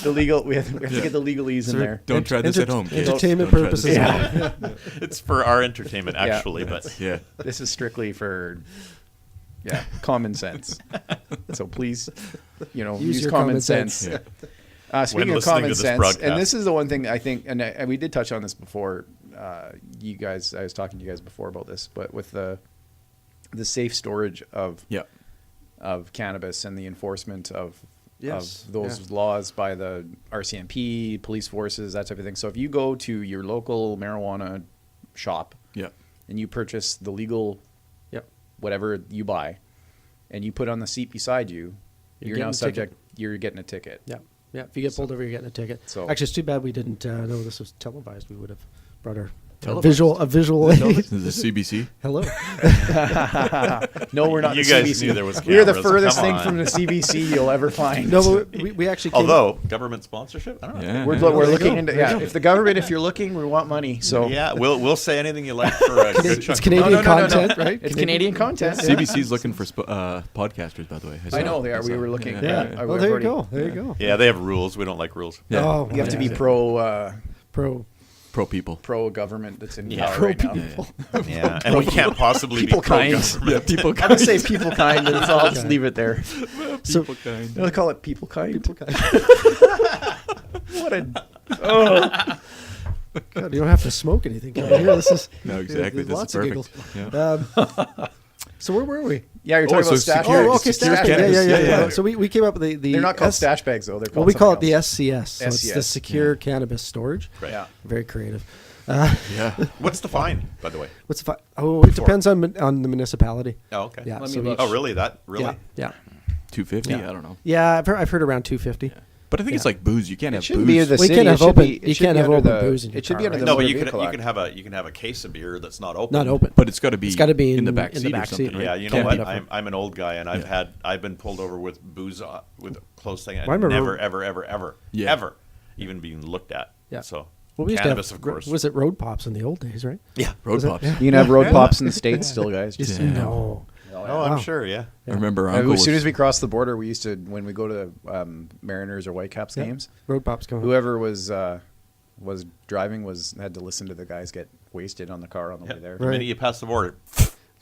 the legal. We have to get the legalese in there. Don't try this at home, kids. Entertainment Don't try this purposes. Yeah. only. It's for our entertainment, actually, but Yeah. This is strictly for common sense. So please, use your common common sense. sense. Speaking of listening to common this sense, broadcast. and this is the one thing I think, and we did touch on this before. You guys, I was talking to you guys before about this, but with the safe storage of cannabis and the enforcement of Yes, those laws by the RCMP, police forces, that type of thing. So if you go to your local marijuana shop Yeah. and you purchase the legal Yep. whatever you buy, and you put on the seat beside you, You're you're getting now a subject. You're getting a ticket. Yeah. Yeah. If you get pulled over, you're getting a ticket. So- Actually, it's too bad we didn't know this was televised. We would have brought our Televised? a visual aid. This is CBC. Hello. No, we're not. You the guys CBC. knew there was We're the cameras, furthest come thing on. from the CBC you'll ever find. No, but we actually came although government sponsorship, I don't know. Yeah. we're There you looking go. into. There you Yeah, go. if the government, if you're looking, we want money. So Yeah, we'll say anything you like for a good chunk. it's Canadian No. content, right? It's Canadian content. CBC's looking for podcasters, by the way. I know saw. they are. We were looking. Yeah. Yeah. I've Well, there you already- go. There you go. Yeah, they have rules. We don't like rules. Yeah. Oh, You have to be yeah. pro pro. Pro people. government that's in Yeah. power Pro right now. people. Yeah, and we can't possibly People be pro kind. government. Yeah, people I'm gonna say people kind, and so I'll just leave it there. So, kind. They'll call it people kind. people kind. What a God, you don't have to smoke anything. Can you hear? This is No, exactly. there's This lots is of perfect. giggles. Yeah. So where were we? yeah. You're talking so about stash. secure- Oh, bags. okay, secure stash bag. cannabis. Yeah. Yeah. So we came up with the They're not called S- stash bags though. They're called. Well, we call it the something else. SCS. So it's the SCS. Secure Cannabis Storage. Right. Yeah. Very creative. Yeah. What's the fine, by the way? What's the Oh, it depends on the municipality. Oh, okay. Yeah. Let me so look. each- Oh, really? That really? Yeah. 250? Yeah. I don't know. Yeah, I've heard around 250. But I think it's like booze. You can't It have shouldn't booze. be the Well, you city. can't It have should open- be- it you should can't be have under open the- booze in your It should be car, under right? the No, but motor you vehicle can act. have a case of beer that's not open. Not open. But it's got to be. It's gotta be in the back in seat the or back something, seat. right? Yeah, you know Can't what? be- I'm an old guy, and Yeah. I've been pulled over with booze with a close thing. Well, I And remember- ever, Yeah. ever even being looked at. Yeah. So Well, we used cannabis, to have, of course. Was it road pops in the old days, right? Yeah. Road Was it? pops. Yeah. You can have road pops in the States still, guys. Just, Yeah. no. Oh, I'm Wow. sure. Yeah. I remember our uncle As soon was- as we cross the border, we used to, when we go to Mariners or Whitecaps Yeah. games, Road pops coming. whoever was driving had to listen to the guys get wasted on the car on the way Yeah. there. The minute you pass the border,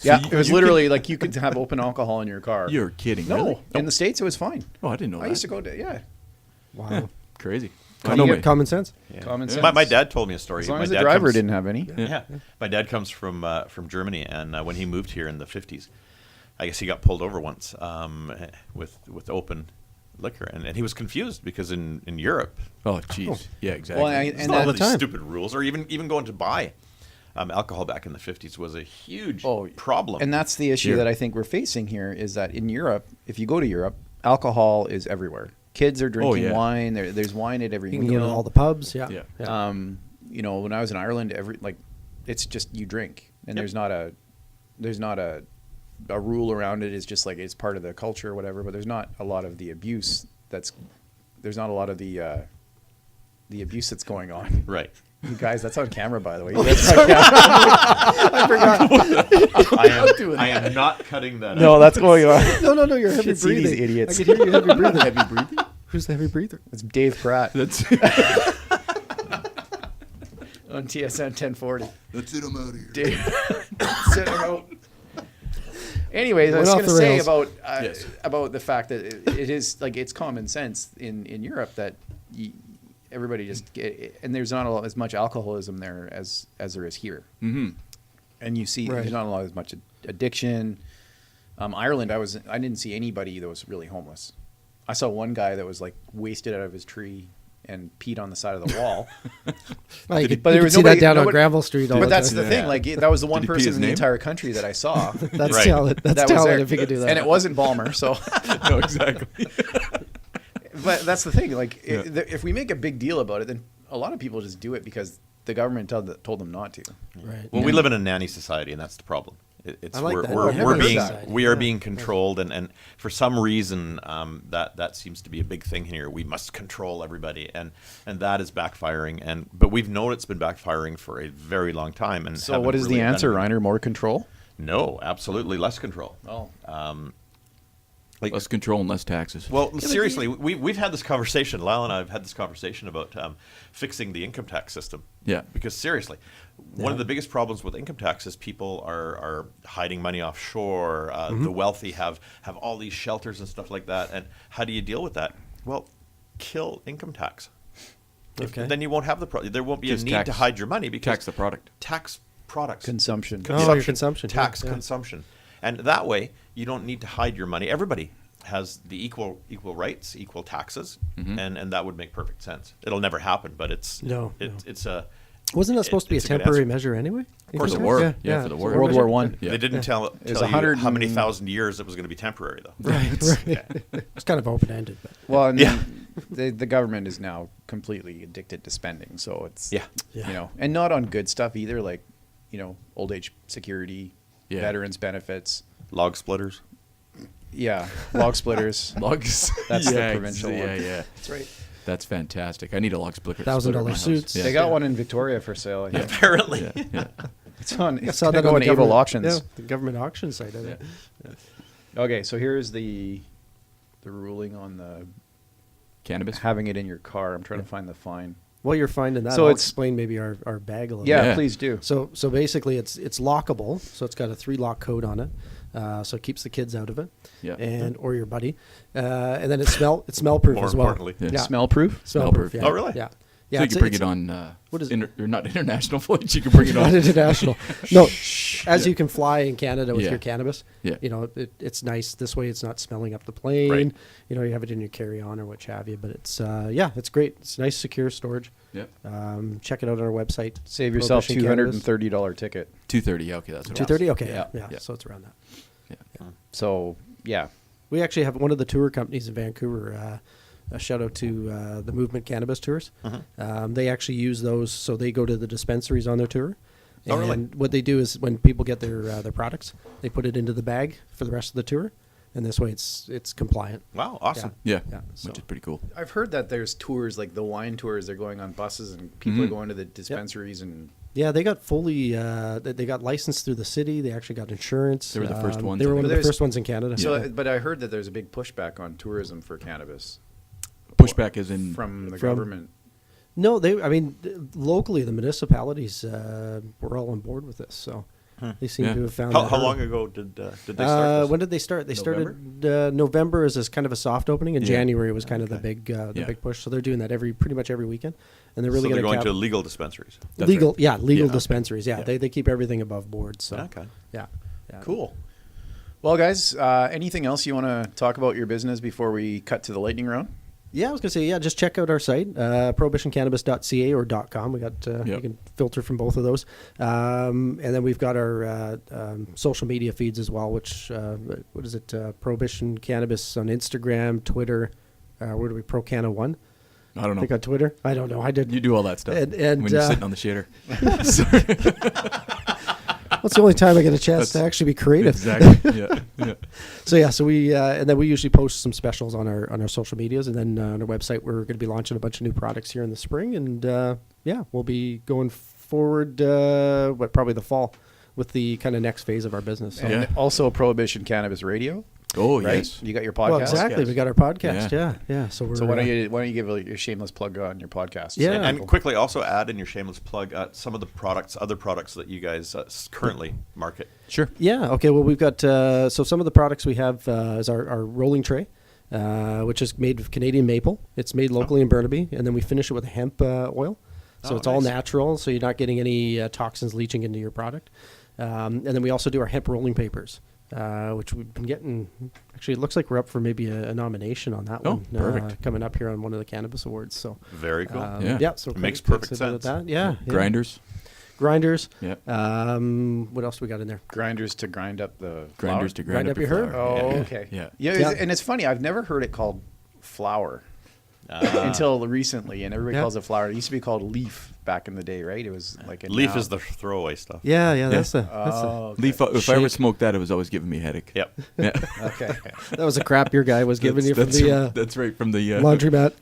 Yeah, So it was you literally like you could have open alcohol in your car. You're kidding. No, Really? in the States it was fine. Oh, I didn't know I that. used to go to, Wow. Crazy. Come I know on, my- Common sense. yeah. Common My sense. dad told me a story. As long My as the dad driver comes- didn't have any. Yeah. My dad comes from Germany, and when he moved here in the 50s, I guess he got pulled over once with open liquor, and he was confused because in Europe, Oh, jeez. Yeah, exactly. Well, there's and all that, of these time. stupid rules, or even going to buy alcohol back in the 50s was a huge problem. And that's the issue Here. that I think we're facing here is that in Europe, if you go to Europe, alcohol is everywhere. Kids are drinking yeah. wine. There's wine at every You can meal. go to all the pubs. Yeah. Yeah. You know, when I was in Ireland, it's just you drink, and Yep. there's not a rule around it. It's just like it's part of the culture or whatever. But there's not a lot of the abuse. There's not a lot of the abuse that's going on. Right. You guys, that's on camera, by the way. You guys are on camera. I am not cutting that. No, out. that's going on. No, you're heavy Should see breathing. these idiots. I can hear you heavy breathing. Heavy breathing? Who's the heavy breather? It's Dave Pratt That's on TSN 1040. That's it. I'm out of here. Dave, sit him out. Anyways, I Went was off going to the say rails. Yes. about the fact that it is like it's common sense in Europe that everybody just and there's not as much alcoholism there as there is here. Mm-hmm. And you see Right. there's not a lot as much addiction. Ireland, I didn't see anybody that was really homeless. I saw one guy that was like wasted out of his tree and peed on the side of the wall. Well, you could, But you there could was see nobody- that down on nobody- Granville Street all But the that's time. the thing. Yeah. Like that was the one Did he pee person his in the name? entire country that I saw. That's Right. talent. That's that was talent there. if you could do that. And it wasn't Balmer, so. No, exactly. But that's the thing. Like, Yeah. if we make a big deal about it, then a lot of people just do it because the government told them not to. Right. Well, we live in a nanny society, and that's the problem. It's I like we're, that. we're, I never we're heard being that. we are Yeah. being controlled, and for some reason that seems to be a big thing here. We must control everybody, and that is backfiring. But we've known it's been backfiring for a very long time. And So haven't what is really the done answer, anything. Reiner? More control? No, absolutely less control. Oh. Like, Less control and less taxes. well, seriously, we've had this conversation. Lyle and I have had this conversation about fixing the income tax system. Yeah. Because seriously, one of the biggest problems with income tax is people are hiding money offshore. The wealthy have all these shelters and stuff like that. And how do you deal with that? Well, kill income tax. Okay. Then you won't have the problem. There won't be Just a need tax- to hide your money because tax the product. tax products. Consumption. Oh, your consumption, Tax yeah. consumption. And that way, you don't need to hide your money. Everybody has the equal rights, equal taxes, and that would make perfect sense. It'll never happen, but it's a Wasn't that supposed to be a it's a good temporary answer. measure anyway? course For it the was. war. Yeah, for the war. World War One. Yeah. They didn't tell It was you 100 how many and- thousand years it was going to be temporary, though. Right. It's kind of open ended. But Well, and Yeah. then the government is now completely addicted to spending. So it's, Yeah. Yeah. you know, and not on good stuff either, like, you know, old age security, Yeah. veterans benefits. Log splitters. Yeah. Log splitters. Logs. That's the Yeah, provincial yeah, one. yeah. that's right. That's fantastic. I need a log splitter. $1,000 splitter in my house. suits. Yeah. They got one in Victoria for sale. I think. Apparently. Yeah, yeah. It's on. I It's saw gonna that go on on the Able government Auctions. Yeah, the government auction site. I think. Okay, so here's the ruling on the Cannabis. having it in your car. I'm trying to find the fine. While you're finding that, So I'll it's- explain maybe our bag a little Yeah, bit. Yeah. please do. So basically, it's lockable. So it's got a 3-lock code on it. So it keeps the kids out of it. Yeah. And or your buddy. And then it's smell proof More as well. importantly. Yeah. Smell proof. Smell Smell-proof. proof. Yeah. Oh, really? Yeah. So Yeah. you can bring it on. what is or not international flights. You can bring it Not on. international. No, as you can fly in Canada with Yeah. your cannabis. Yeah. You know, it's nice. This way, it's not smelling up the plane. Right. You know, you have it in your carry-on or what have you. But it's it's great. It's nice, secure storage. Yep. Check it out on our website. Save yourself Prohibition Cannabis. $230 ticket. 230. Yeah, okay, that's what it was. $230. Okay. Yeah. Yeah. Yeah. So it's around that. Yeah. So yeah, We actually have one of the tour companies in Vancouver a shout out to the Movement Cannabis Tours. Mm-hmm. They actually use those, so they go to the dispensaries on their tour. Oh, really? And what they do is when people get their products, they put it into the bag for the rest of the tour, and this way it's compliant. Wow, awesome. Yeah, Yeah, so- which is pretty cool. I've heard that there's tours like the wine tours. They're going on buses and people are going to the dispensaries and. Yeah, they got fully. They got licensed through the city. They actually got insurance. They were the first ones, They I were think. one of the There's- first ones in Canada. So, but I heard that there's a big pushback on tourism for cannabis Pushback as in from the From- government. No, locally the municipalities were all on board with this, so they seem Yeah. to have found. How that long ago did they start this? When did they start? They November? started November as kind of a soft opening, and Yeah. January was kind of the Okay. big push. So they're doing that pretty much every weekend, and they're really So they're going going to legal dispensaries. That's legal, right. yeah, legal Yeah. dispensaries. Yeah, Yeah. they keep everything above board. So Okay. yeah, yeah. Cool. Well, guys, anything else you want to talk about your business before we cut to the lightning round? Yeah, I was gonna say, just check out our site, prohibitioncannabis.ca or .com. We got you can filter from both of those, and then we've got our social media feeds as well. Which what is it? Prohibition Cannabis on Instagram, Twitter. Where do we? ProCanna1. I don't I know. think on Twitter. I don't know. I did. You do all that stuff And, when you're sitting on the shader. That's the only time I get a chance to actually be creative. Exactly. Yeah. So we and then we usually post some specials on our social medias, and then on our website we're going to be launching a bunch of new products here in the spring, and we'll be going forward probably the fall with the kind of next phase of our business. So. And Yeah. also Prohibition Cannabis Radio. Oh, Right? yes. You got your podcast. Well, exactly. We got our podcast. Yeah. So we're So why don't you give your shameless plug on your podcast? Yeah. And quickly also add in your shameless plug some of the other products that you guys currently market. Sure. Yeah. Okay. Well, we've got so some of the products we have is our rolling tray, which is made of Canadian maple. It's made locally in Burnaby, and then we finish it with hemp oil. So Oh, it's all nice. natural, so you're not getting any toxins leaching into your product. And then we also do our hemp rolling papers, which we've been getting. Actually, it looks like we're up for maybe a nomination on that Oh, one perfect. coming up here on one of the cannabis awards. So Very cool. Yeah. So It makes quite perfect excited about sense. that. Yeah. Grinders. Grinders. Yeah. What else we got in there? Grinders to grind up the Grinders flour? to grind up your herb? flour. Oh, Yeah. okay. Yeah. Yeah. And it's funny. I've never heard it called flour until recently, and everybody Yeah. calls it flour. It used to be called leaf back in the day, right? It was like a Leaf noun. is the throwaway stuff. Yeah. That's a Oh, okay. Leaf. If I ever Shake. smoked that, it was always giving me a headache. Yep. Yeah. Okay. that was a crap your guy was giving you from the that's right from the laundromat.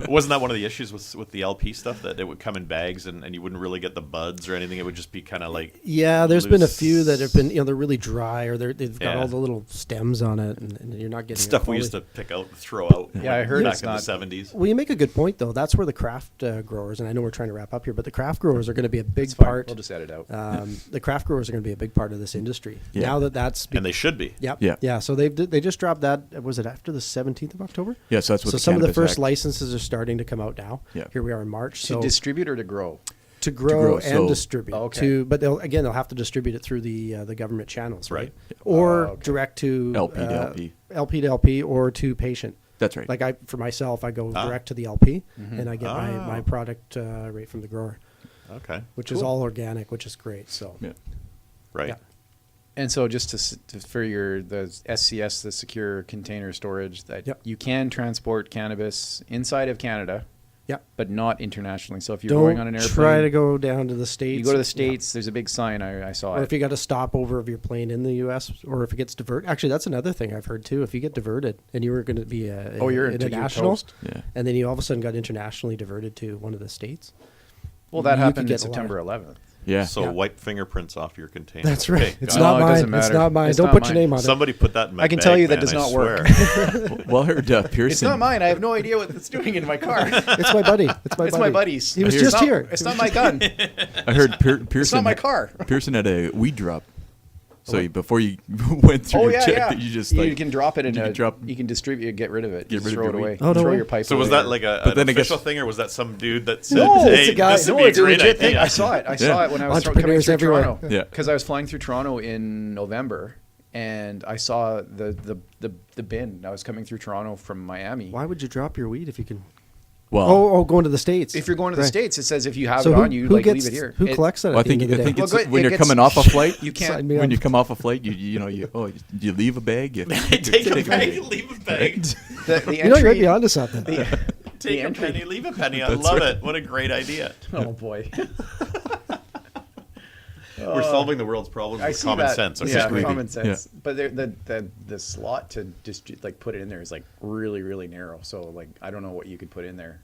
Wasn't that one of the issues with the LP stuff, that it would come in bags and you wouldn't really get the buds or anything? It would just be kind of like Yeah, there's been a loose few that have been, they're really dry, or they've got Yeah. all the little stems on it, and you're not getting stuff it we fully. used to pick out and throw out. Yeah, I heard back it's in not- the 70s. Well, you make a good point, though. That's where the craft growers, and I know we're trying to wrap up here, but the craft growers are going to be a big It's fine. part. We'll just edit out. The craft growers are going to be a big part of this industry. Yeah. Now that's And they should be. Yep. Yeah. Yeah. So they just dropped that. Was it after the 17th of October? Yeah, so that's what So the some of the Cannabis first Act- licenses are starting to come out now. Yeah. Here we are in March. To So distribute or to grow? to grow, grow, and so- distribute. Okay. But they'll have to distribute it through the government channels, right? Right. Or Oh, okay. direct to LP to LP. LP to LP, or to patient. That's right. Like for myself, I go Ah. direct to the LP, Mm-hmm. and I get my Oh. product right from the grower, Okay. which is all organic, which is great. So Yeah. Right. Yeah. And so just for the SCS, the secure container storage, that Yep. you can transport cannabis inside of Canada, yeah. but not internationally. So if you're Don't going on an airplane, try to go down to the States. you go to the Yeah. States, there's a big sign. I saw Or it. if you got a stopover of your plane in the U.S., or if it gets diverted. Actually, that's another thing I've heard too. If you get diverted and you were going to be you're international, toast. Yeah. and then you all of a sudden got internationally diverted to one of the states. Well, that you could happened get on a lot September 11th. Yeah. So Yeah. wipe fingerprints off your container. That's right. Okay, It's got No, not it mine. doesn't It's matter. not mine. It's Don't not put mine. your name on it. Somebody put that in my I can bag, tell you that man, does I not swear. work. Well, I heard Pearson. It's not mine. I have no idea what it's doing in my car. it. It's my buddy. It's my It's buddy. my buddy's. He was It's just not- here. It's not my gun. I heard Pearson. It's not my car. Pearson had a weed drop. So before you went through Oh your yeah, check, yeah. that you just you can drop it in you can drop- you can distribute it, get rid of it, Get just rid of throw your it weed. away. Oh, no throw way. your pipe. So was away. that like But an then I guess- official thing, or was that some dude that said, No, "Hey, it's a guy. this would No, be a it's a great legit thing. idea"? I saw it. I saw it when I was coming Entrepreneurs through everywhere. Toronto. Yeah. Because I was flying through Toronto in November, and I saw the bin. I was coming through Toronto from Miami. Why would you drop your weed if you can? Well, going to the States. If you're going to the Right. States, it says if you have So it who- on you, who like gets- leave it here. Who collects it? well, I at the think end of the I think day? it's Well, go- when it you're gets- coming off a flight. You can't. Sign me When up. you come off a flight, you leave a bag. You Take a penny, leave a bag. The You know, you might entry- be onto something. Take a entry- penny, leave a penny. I That's love right. it. What a great idea. Oh boy. We're solving the world's problems I with see common that. sense. Okay? Yeah, creepy. common sense. But the slot to just like put it in there is like really really narrow. So like I don't know what you could put in there.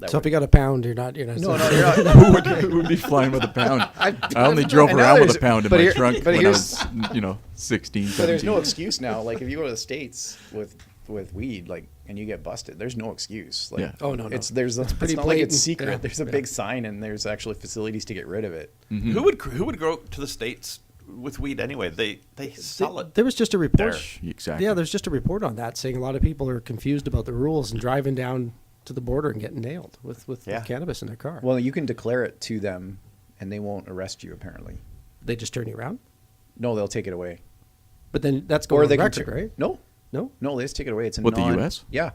That So if would- you got a pound, you're not. no, you're not. who would be flying with a pound? I only drove And now around with a there's- pound in but my here- trunk but when I here's- was, 16, 17. But there's no excuse now. Like if you go to the States with weed, like, and you get busted, there's no excuse. Like, Yeah. Oh, no. It's pretty not like it's blatant. secret. Yeah. There's a big sign, and there's actually facilities to get rid of it. Mm-hmm. Who would go to the States with weed anyway? They sell it. There was just a report. There. Exactly. Yeah, there's just a report on that saying a lot of people are confused about the rules and driving down to the border and getting nailed with Yeah. cannabis in their car. Well, you can declare it to them, and they won't arrest you. Apparently, They just turn you around. no, they'll take it away. But then that's going on can record, tur- right? No, No. they just take it away. It's a What, the non- US? Yeah.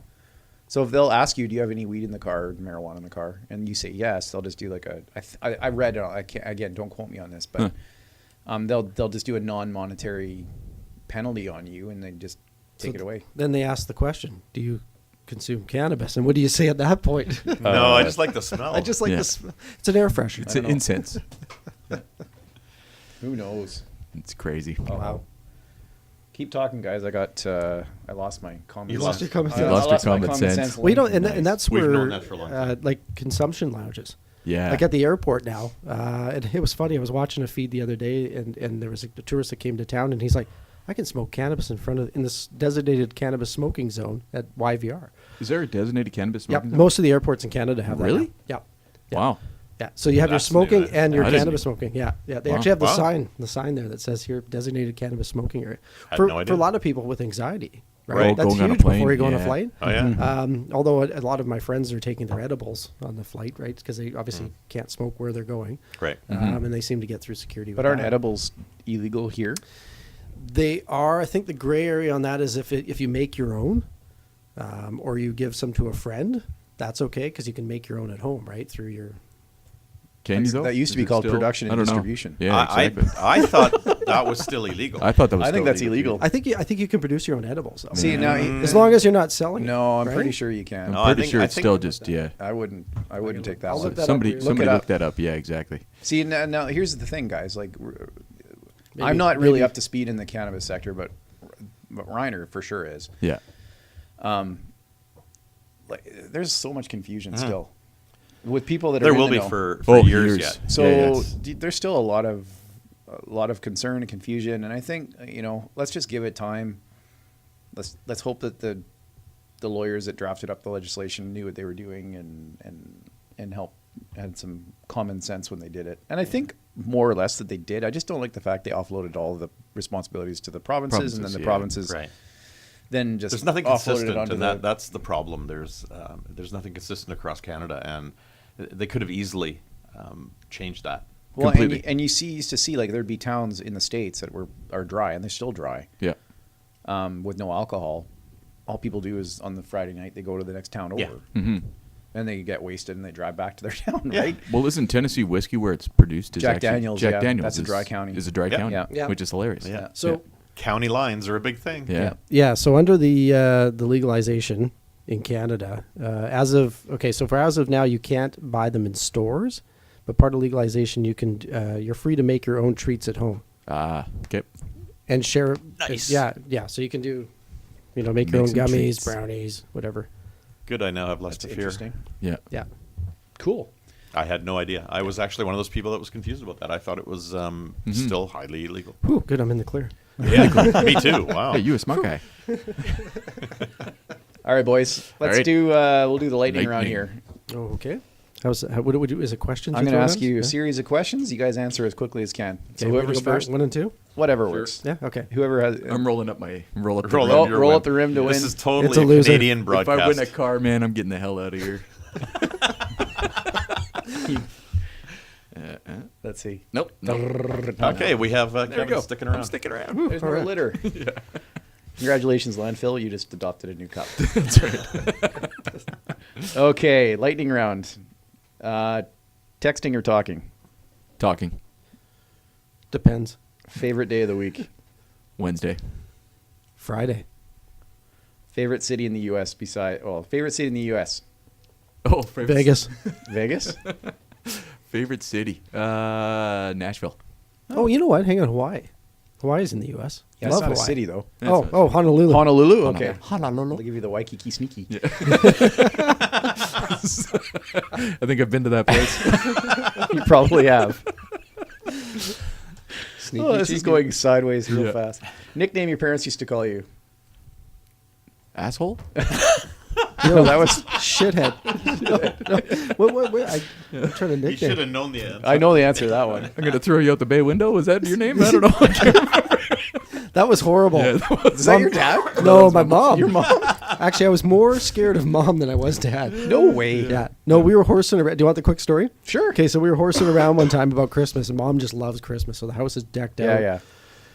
So if they'll ask you, do you have any weed in the car, or marijuana in the car, and you say yes, they'll just do like a. I read it. I can't, again, don't quote me on this, but they'll just do a non-monetary penalty on you, and they just take it away. Then they ask the question: do you consume cannabis? And what do you say at that point? No, I just like the smell. I just like Yeah. this. It's an air freshener. It's I an don't know. incense. Who knows? It's crazy. Wow. Keep talking, guys. I lost my common. You sense. lost your common I sense. Lost your lost my common sense. Well, you know, and, link. and that's We've where known that for a long time. like consumption lounges. Yeah. Like at the airport now, and it was funny. I was watching a feed the other day, and there was a tourist that came to town, and he's like, "I can smoke cannabis in this designated cannabis smoking zone at YVR." Is there a designated cannabis Yep, smoking zone? most of the airports in Canada have that. Really? now. Yeah. Yeah. Wow. Yeah. So you have your That's smoking new. and your I didn't cannabis know. smoking. Yeah. Yeah. They Wow. actually have Wow. the sign there that says here designated cannabis smoking area Had for no idea. a lot of people with anxiety. Right. Right. Oh, That's going on a huge plane, before you go on a yeah. flight. Oh yeah. Although a lot of my friends are taking their edibles on the flight, right? Because they Mm. obviously can't smoke where they're going. Right. And they seem to get through security. But with aren't that. edibles illegal here? They are. I think the gray area on that is if you make your own, or you give some to a friend, that's okay because you can make your own at home, right? Through your. Can you though? That used to be Is it called still- production I and don't know. distribution. Yeah, exactly. I thought that was still illegal. I thought that was. I think still that's legal. illegal. I think you can produce your own edibles. Though. See now, as long as you're not selling. no, it, I'm right? pretty sure you can. I'm No, I pretty think- sure I it's think- still just yeah. I wouldn't take that I'll one. look that up Somebody for you. somebody Look it look up. that up. Yeah, exactly. See now, here's the thing, guys. Like, Maybe- I'm not really maybe- up to speed in the cannabis sector, but Reiner for sure is. Yeah. Like, there's so much confusion still with people that there are in will the be know. for years yet. So Yeah, yes. there's still a lot of concern and confusion, and I think let's just give it time. Let's hope that the lawyers that drafted up the legislation knew what they were doing and had some common sense when they did it. And I think more or less that they did. I just don't like the fact they offloaded all the responsibilities to the provinces and then the yeah. provinces Right. then just There's nothing offloaded consistent, it onto and the that's the problem. There's nothing consistent across Canada, and they could have easily changed that. well, completely. and you used to see like there'd be towns in the States that are dry, and they're still dry. Yeah. With no alcohol. All people do is on the Friday night they go to the next town over, Yeah. Mm-hmm. and they get wasted and they drive back to their town, Yeah. right? Well, isn't Tennessee whiskey where it's produced? Is Jack actually, Daniels, Jack yeah. Daniels. That's a is- dry county. Is a dry Yeah. county. Yeah. Yeah. Which is hilarious. Yeah. So County lines are a big thing. Yeah. yeah. So under the legalization in Canada, as of now, you can't buy them in stores, but part of legalization, you're free to make your own treats at home Ah. Okay. and share. Nice. Yeah. So you can do, make your own Make some gummies, treats. brownies, whatever. Good. I now have less That's to fear. interesting. Yeah. Yeah. Cool. I had no idea. I was actually one of those people that was confused about that. I thought it was still highly illegal. Whew, good. I'm in the clear. Yeah, me too. Wow. Hey, you a smart guy. All right, boys. Let's right. do. We'll do the lightning round Lightning. here. Oh, okay. What do we do? Is it questions? I'm you're going to throwing ask at us? you a Yeah? series of questions. You guys answer as quickly as can. So Okay, we're whoever's gonna go back first, 1 and 2. whatever works. Yeah. Okay. Whoever has. I'm rolling up my roll up. Roll the up rim. your roll win. up the rim to This win. is totally It's a a loser. Canadian If broadcast. I win a car, man, I'm getting the hell out of here. Let's see. Nope. Okay, we have There we Kevin go. sticking around. I'm sticking around. There's all more right. litter. Congratulations, landfill. You just adopted a new cup. That's right. Okay, lightning round. Texting or talking? Talking. Depends. Favorite day of the week? Wednesday. Friday. Favorite city in the U.S. favorite city in the U.S. Oh, Vegas. Vegas? Favorite city? Nashville. Oh, you know what? Hang on. Hawaii. Hawaii's in the U.S. Yeah, Love it's not Hawaii. a city, though. Oh, Honolulu. Honolulu? Okay. Honolulu. I'll give you the Waikiki Sneaky. Yeah. I think I've been to that place. You probably have. Sneaky This is cheeky. going sideways real Yeah. fast. Nickname your parents used to call you? Asshole? No, that was... Shithead. No. Wait. I'm trying to You should nickname. have known the answer. I know the answer to that one. I'm going to throw you out the bay window. Was that your name? I don't know. That was horrible. Yeah, that was- Is that your dad? No, my mom. Your mom? Actually, I was more scared of mom than I was dad. No way. Yeah. No, we were horsing around. Do you want the quick story? Sure. Okay, so we were horsing around one time about Christmas, and mom just loves Christmas, so the house is decked out. Yeah.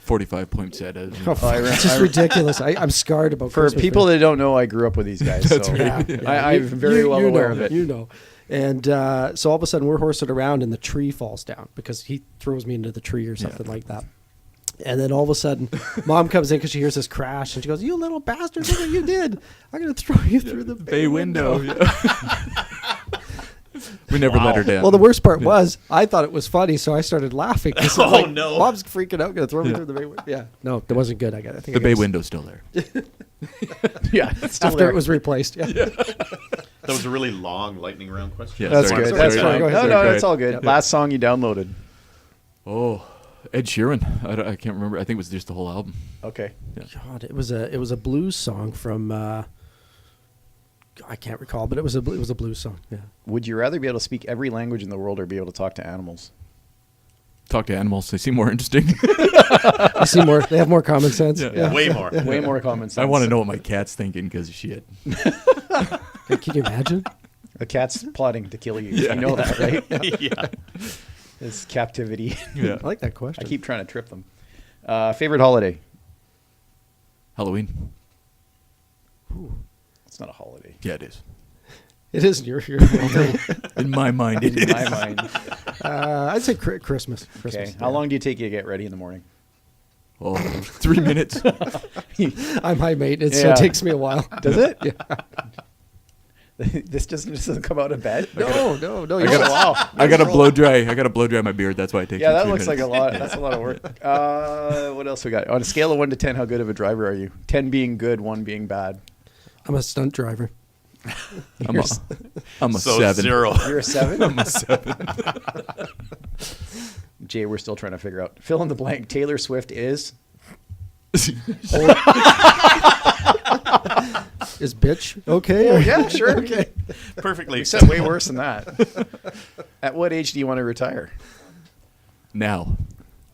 45-point set. Oh, fuck, it's just ridiculous. I'm scarred about For Christmas. people that don't know, I grew up with these guys. That's so right. Yeah. I'm very well aware know, of it. You know. And so all of a sudden we're horsing around and the tree falls down because he throws me into the tree or something like that. And then all of a sudden, mom comes in because she hears this crash and she goes, "You little bastard, look what you did. I'm going to throw you through the bay window. Yeah. We never let her down. Well, the worst part was I thought it was funny, so I started laughing. 'cause Oh, like, no. Mom's freaking out, going to throw me through the bay window. Yeah, no, it wasn't good. I think the I bay got- window's still there. Yeah. It's still after there. it was replaced. Yeah. That was a really long lightning round question. Yeah, That's sorry. good. Sorry, That's sorry, fine. go ahead. No, Sorry, that's all good. Yep. Last song you downloaded. Oh, Ed Sheeran. I can't remember. I think it was just the whole album. Okay. God, it was a blues song from I can't recall, but it was a blues song. Yeah. Would you rather be able to speak every language in the world or be able to talk to animals? Talk to animals. They seem more interesting. You see more. They have more common sense. Yeah. Way more. Way more common sense. I want to know what my cat's thinking because shit. Can you imagine? The cat's plotting to kill you. Yeah. You know that, right? Yeah. It's captivity. Yeah. I like that question. I keep trying to trip them. Favorite holiday? Halloween. It's not a holiday. Yeah, it is. It is your In my mind, it In is. my mind. I'd say Christmas. Okay. Christmas. How long do you take you to get ready in the morning? Oh, 3 minutes. I'm high maintenance, so Yeah. it takes me a while. Does it? Yeah. This doesn't come out of bed? No. I gotta, wow. I gotta blow dry. I gotta blow dry my beard. That's why it takes. Yeah, me that 3 looks like minutes. a lot. That's a lot of work. What else we got? On a scale of 1 to 10, how good of a driver are you? 10 being good, 1 being bad. I'm a stunt driver. I'm a So 7. 0. You're a 7? I'm a 7. Jay, we're still trying to figure out. Fill in the blank. Taylor Swift is? Is bitch okay? Oh, yeah, sure. Okay. Perfectly You said acceptable. way worse than that. At what age do you want to retire? Now.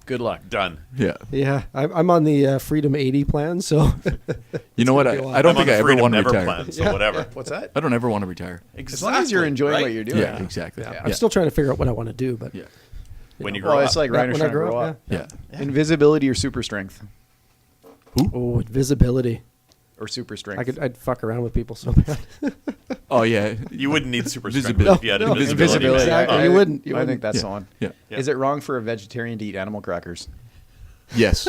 Good luck. Done. Yeah. Yeah, I'm on the Freedom 80 plan, so You know what? gonna be a lot. I don't I'm on think I the ever freedom want to never retire. plan, so whatever. What's that? I don't ever want to retire. As long as you're enjoying right? what you're doing. Yeah, exactly. yeah, Yeah. I'm still trying to figure out what I want to do. But Yeah. When you Well, grow it's up. like Reiner's when trying I to grow grow up, up. Yeah. Invisibility or super strength? oh, visibility. Or super strength? I'd fuck around with people so bad. Oh yeah. You wouldn't need super strength Visibility. if you had No, invisibility. Invisibility. Exactly. I- You wouldn't. You I wouldn't. think that's Yeah. on. Yeah. Yeah. Is it wrong for a vegetarian to eat animal crackers? Yes.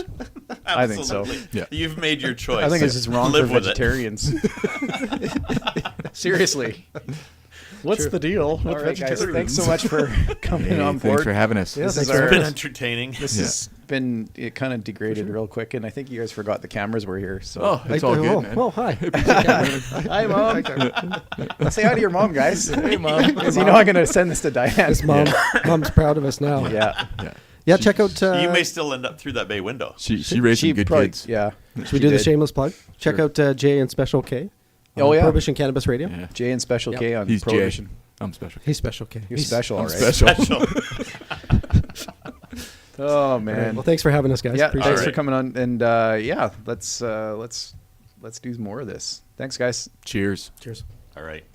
I think so. Absolutely. Yeah. You've made your choice. I think it's just wrong Live for with it. vegetarians. Seriously. What's True. the deal with All right, guys, vegetarians? Thanks so much for coming on Thanks board. for having us. Yeah, This thanks is for our- It's been having us. entertaining. This has been it kind of degraded real quick, and I think you guys forgot the cameras were here. So, Oh, it's all good, man. Well, hi. hi, mom. Say hi to your mom, guys. Hey, mom. Because you know I'm gonna send this to Diane. This mom's proud of us now. Yeah, Yeah. Yeah, check out. You may still end up through that bay window. She raised some good probably, kids. Yeah. Should we do the shameless plug? Check out Jay and Special K. on Oh, yeah. Prohibition Cannabis Radio. Yeah. Jay and Special Yep. K on He's Prohibition. Jay. I'm special. He's Special K. You're He's special, all I'm right. special. Oh All right, man. well, thanks for having us, guys. Yeah, Appreciate thanks it. for coming on, and yeah, let's do more of this. Thanks, guys. Cheers. Cheers. All right.